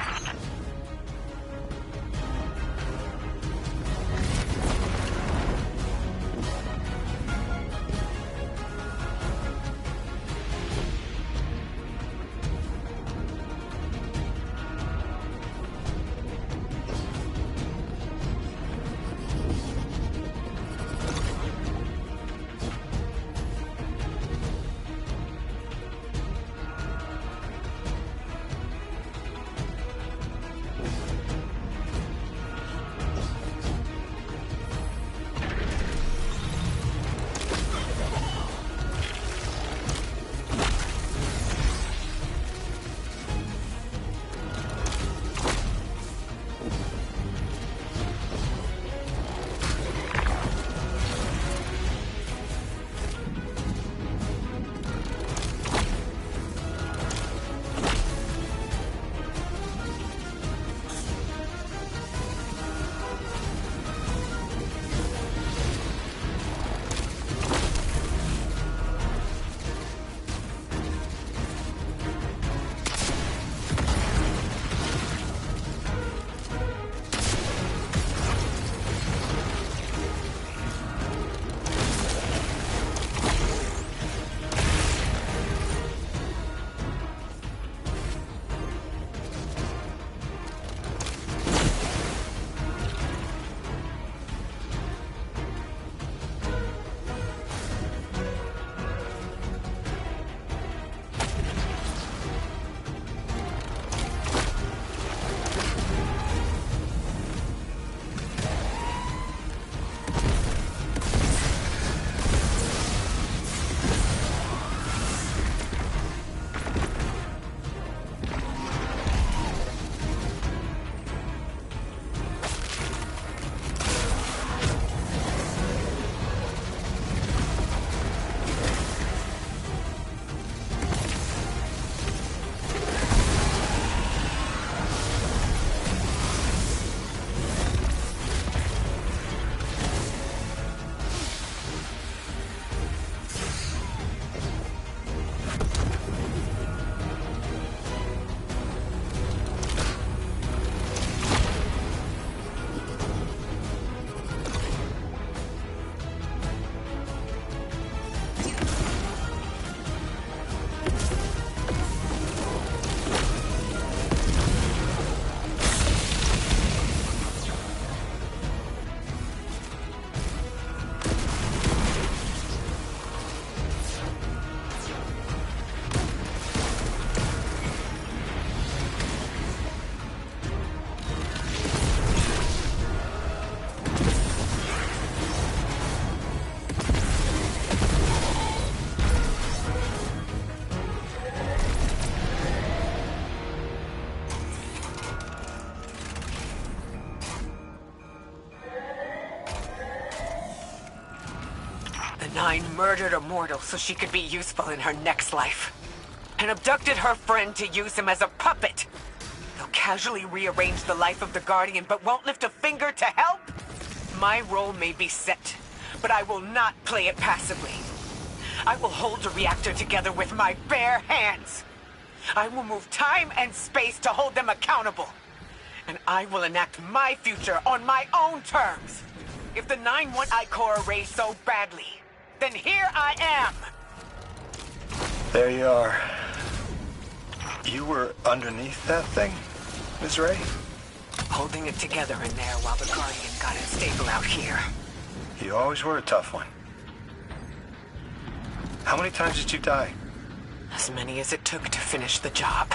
The Nine murdered a mortal so she could be useful in her next life. And abducted her friend to use him as a puppet. They'll casually rearrange the life of the Guardian, but won't lift a finger to help? My role may be set, but I will not play it passively. I will hold the reactor together with my bare hands. I will move time and space to hold them accountable. And I will enact my future on my own terms. If the Nine want Icor erased so badly, then here I am! There you are. You were underneath that thing, Ms. Ray? Holding it together in there while the Guardian got it stable out here. You always were a tough one. How many times did you die? As many as it took to finish the job.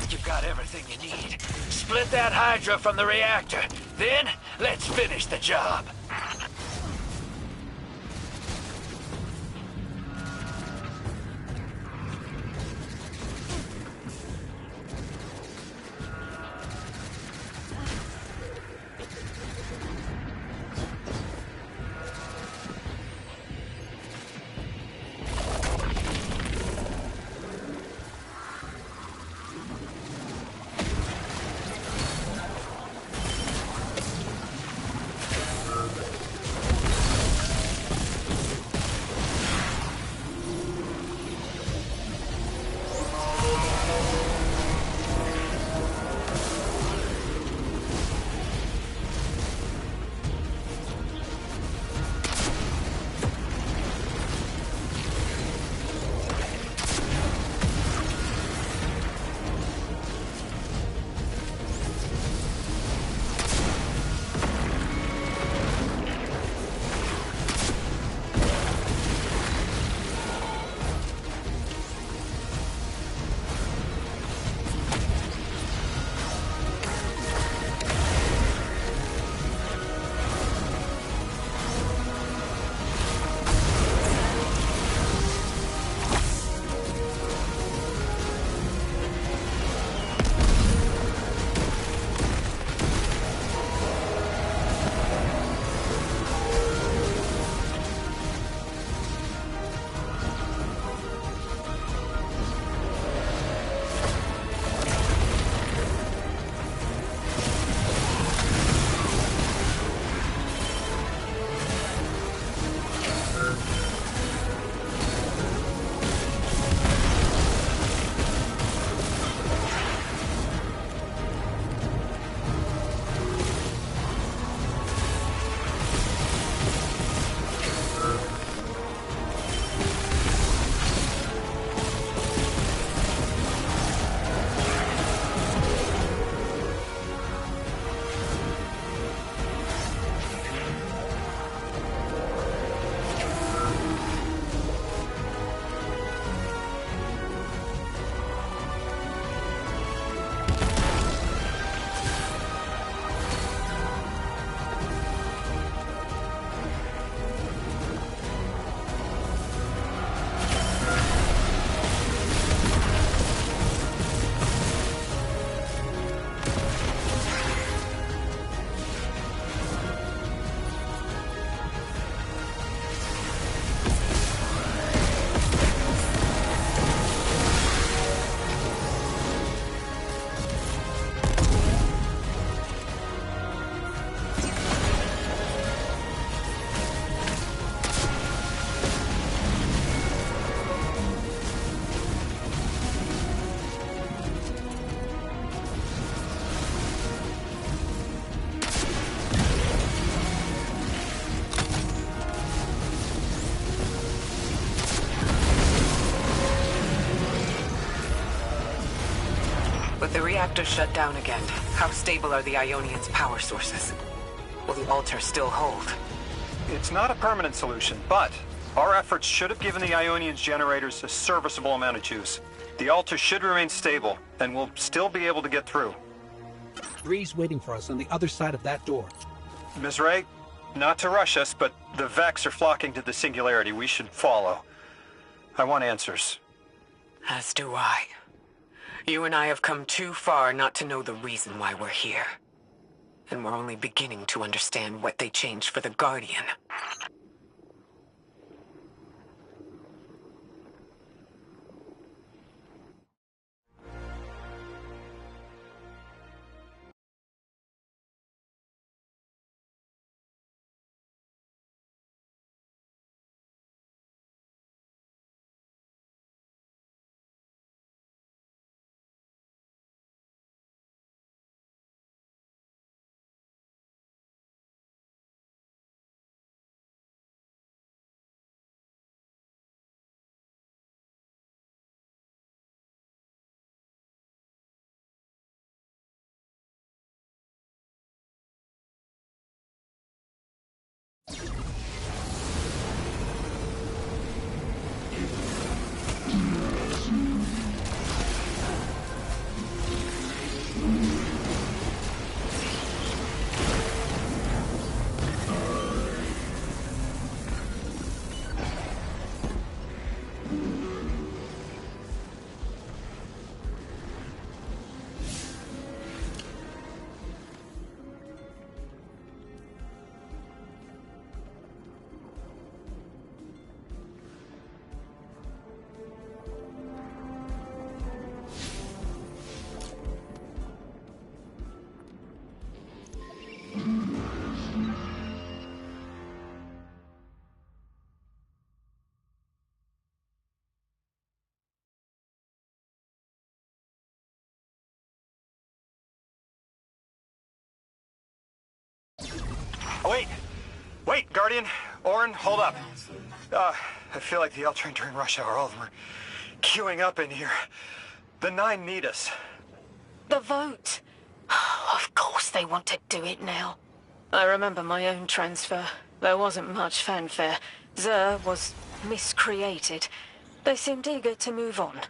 You've got everything you need. Split that Hydra from the reactor. Then, let's finish the job. With the reactor shut down again, how stable are the Ionians' power sources? Will the altar still hold? It's not a permanent solution, but our efforts should have given the Ionians' generators a serviceable amount of juice. The altar should remain stable, and we'll still be able to get through. 3's waiting for us on the other side of that door. Ms. Ray, not to rush us, but the Vex are flocking to the Singularity. We should follow. I want answers. As do I. You and I have come too far not to know the reason why we're here. And we're only beginning to understand what they changed for the Guardian. Wait, Guardian. Orin, hold up. I feel like the L train during rush hour. All of them are queuing up in here. The 9 need us. The vote. Of course they want to do it now. I remember my own transfer. There wasn't much fanfare. Xur was miscreated. They seemed eager to move on.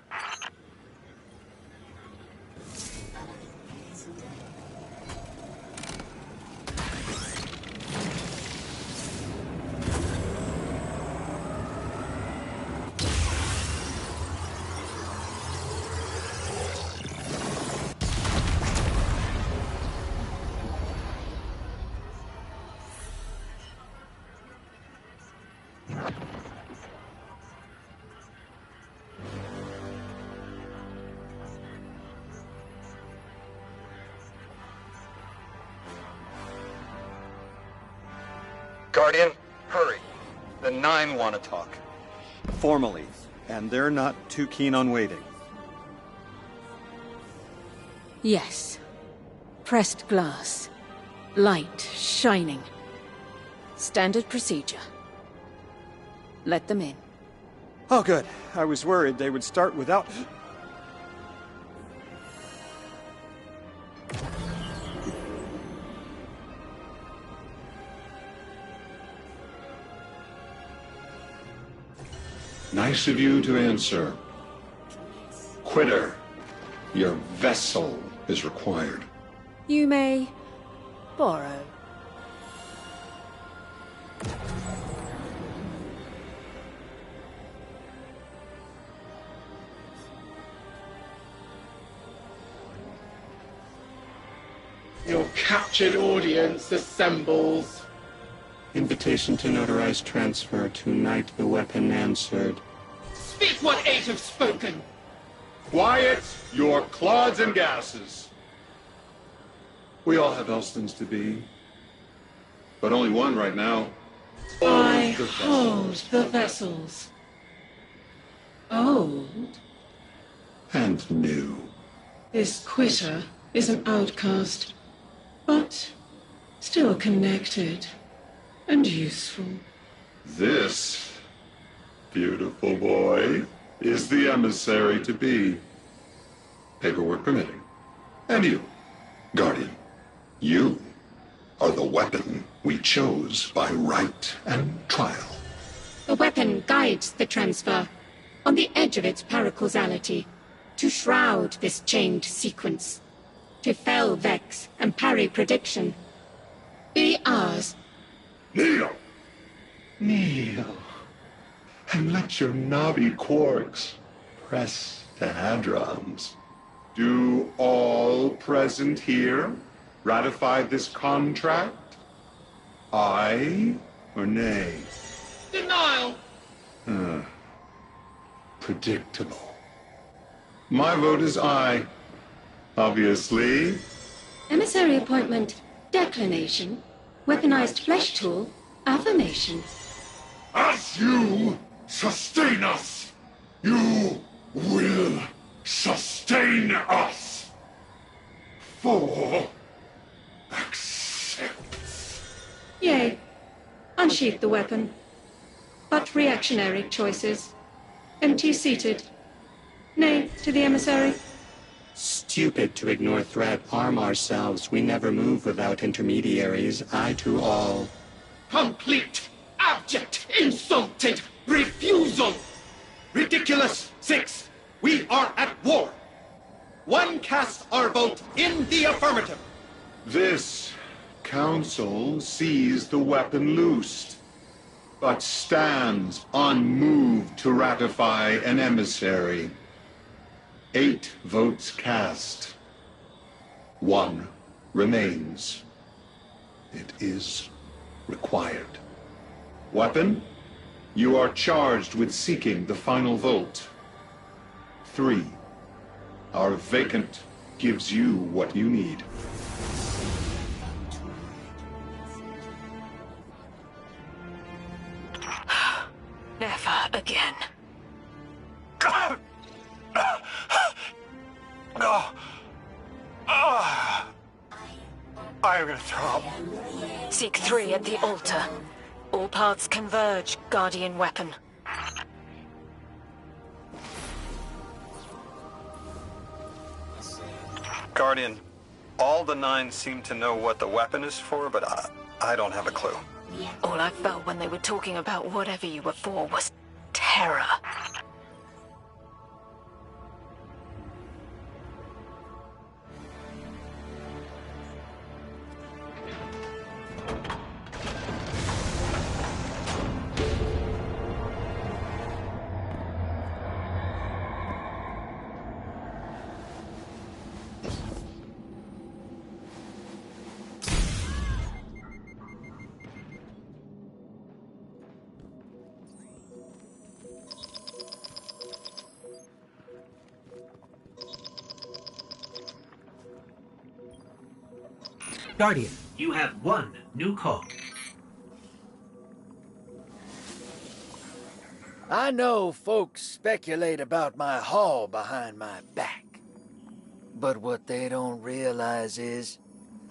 Guardian, hurry. The 9 want to talk. Formally, and they're not too keen on waiting. Yes. Pressed glass. Light shining. Standard procedure. Let them in. Oh, good. I was worried they would start without... Nice of you to answer. Quitter, your vessel is required. You may borrow. Your captured audience assembles. Invitation to notarize transfer. Tonight the weapon answered. Speak what 8 have spoken. Quiet your clods and gases. We all have Elstons to be, but only one right now. I hold the vessels. Old And new. This quitter is an outcast, but still connected and useful. This beautiful boy is the emissary to be. Paperwork permitting. And you, Guardian, you are the weapon we chose by right and trial. The weapon guides the transfer on the edge of its paracausality to shroud this chained sequence, to fell Vex and parry prediction. Be ours. Kneel! Kneel. And let your knobby quarks press the hadrons. Do all present here ratify this contract? Aye or nay? Denial. Predictable. My vote is aye. Obviously. Emissary appointment, declination, weaponized flesh tool, affirmation. As you sustain us, you will sustain us. For acceptance. Yea. Unsheath the weapon. But reactionary choices. Empty-seated. Nay to the emissary. Stupid to ignore threat, arm ourselves. We never move without intermediaries. Aye to all. Complete, abject, insulted refusal. Ridiculous. 6. We are at war. 1 cast our vote in the affirmative. This council sees the weapon loosed, but stands unmoved to ratify an emissary. 8 votes cast. 1 remains. It is required. Weapon, you are charged with seeking the final vote. 3. Our vacant gives you what you need. Never again. I am gonna throw up. Seek 3 at the altar. All paths converge, Guardian weapon. Guardian, all the 9 seem to know what the weapon is for, but I don't have a clue. All I felt when they were talking about whatever you were for was terror. Guardian, you have one new call. I know folks speculate about my haul behind my back. But what they don't realize is,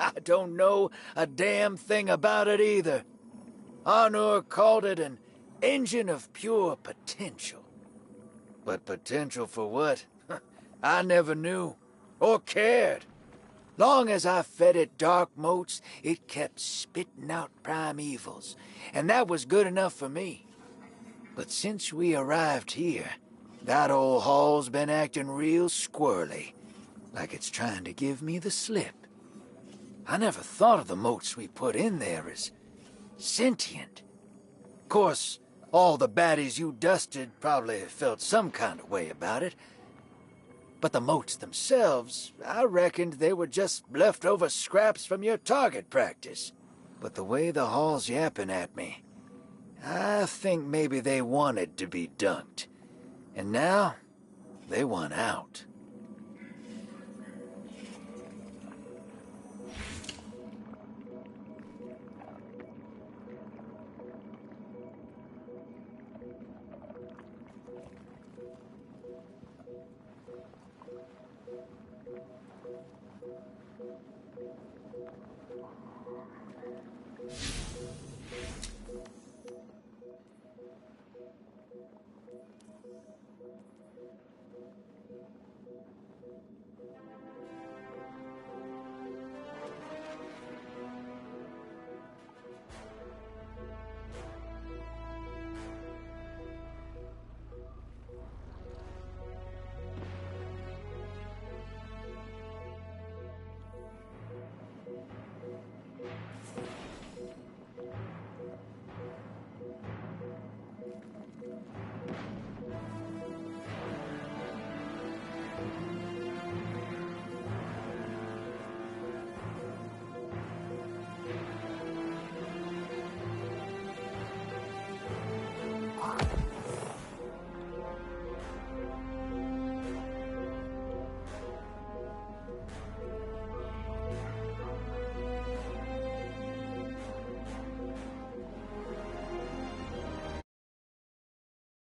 I don't know a damn thing about it either. Arnor called it an engine of pure potential. But potential for what? I never knew, or cared. Long as I fed it dark motes, it kept spitting out primevals, and that was good enough for me. But since we arrived here, that old hall's been acting real squirrely, like it's trying to give me the slip. I never thought of the motes we put in there as sentient. Of course, all the baddies you dusted probably felt some kind of way about it. But the motes themselves, I reckoned they were just leftover scraps from your target practice. But the way the hall's yapping at me, I think maybe they wanted to be dunked. And now, they want out.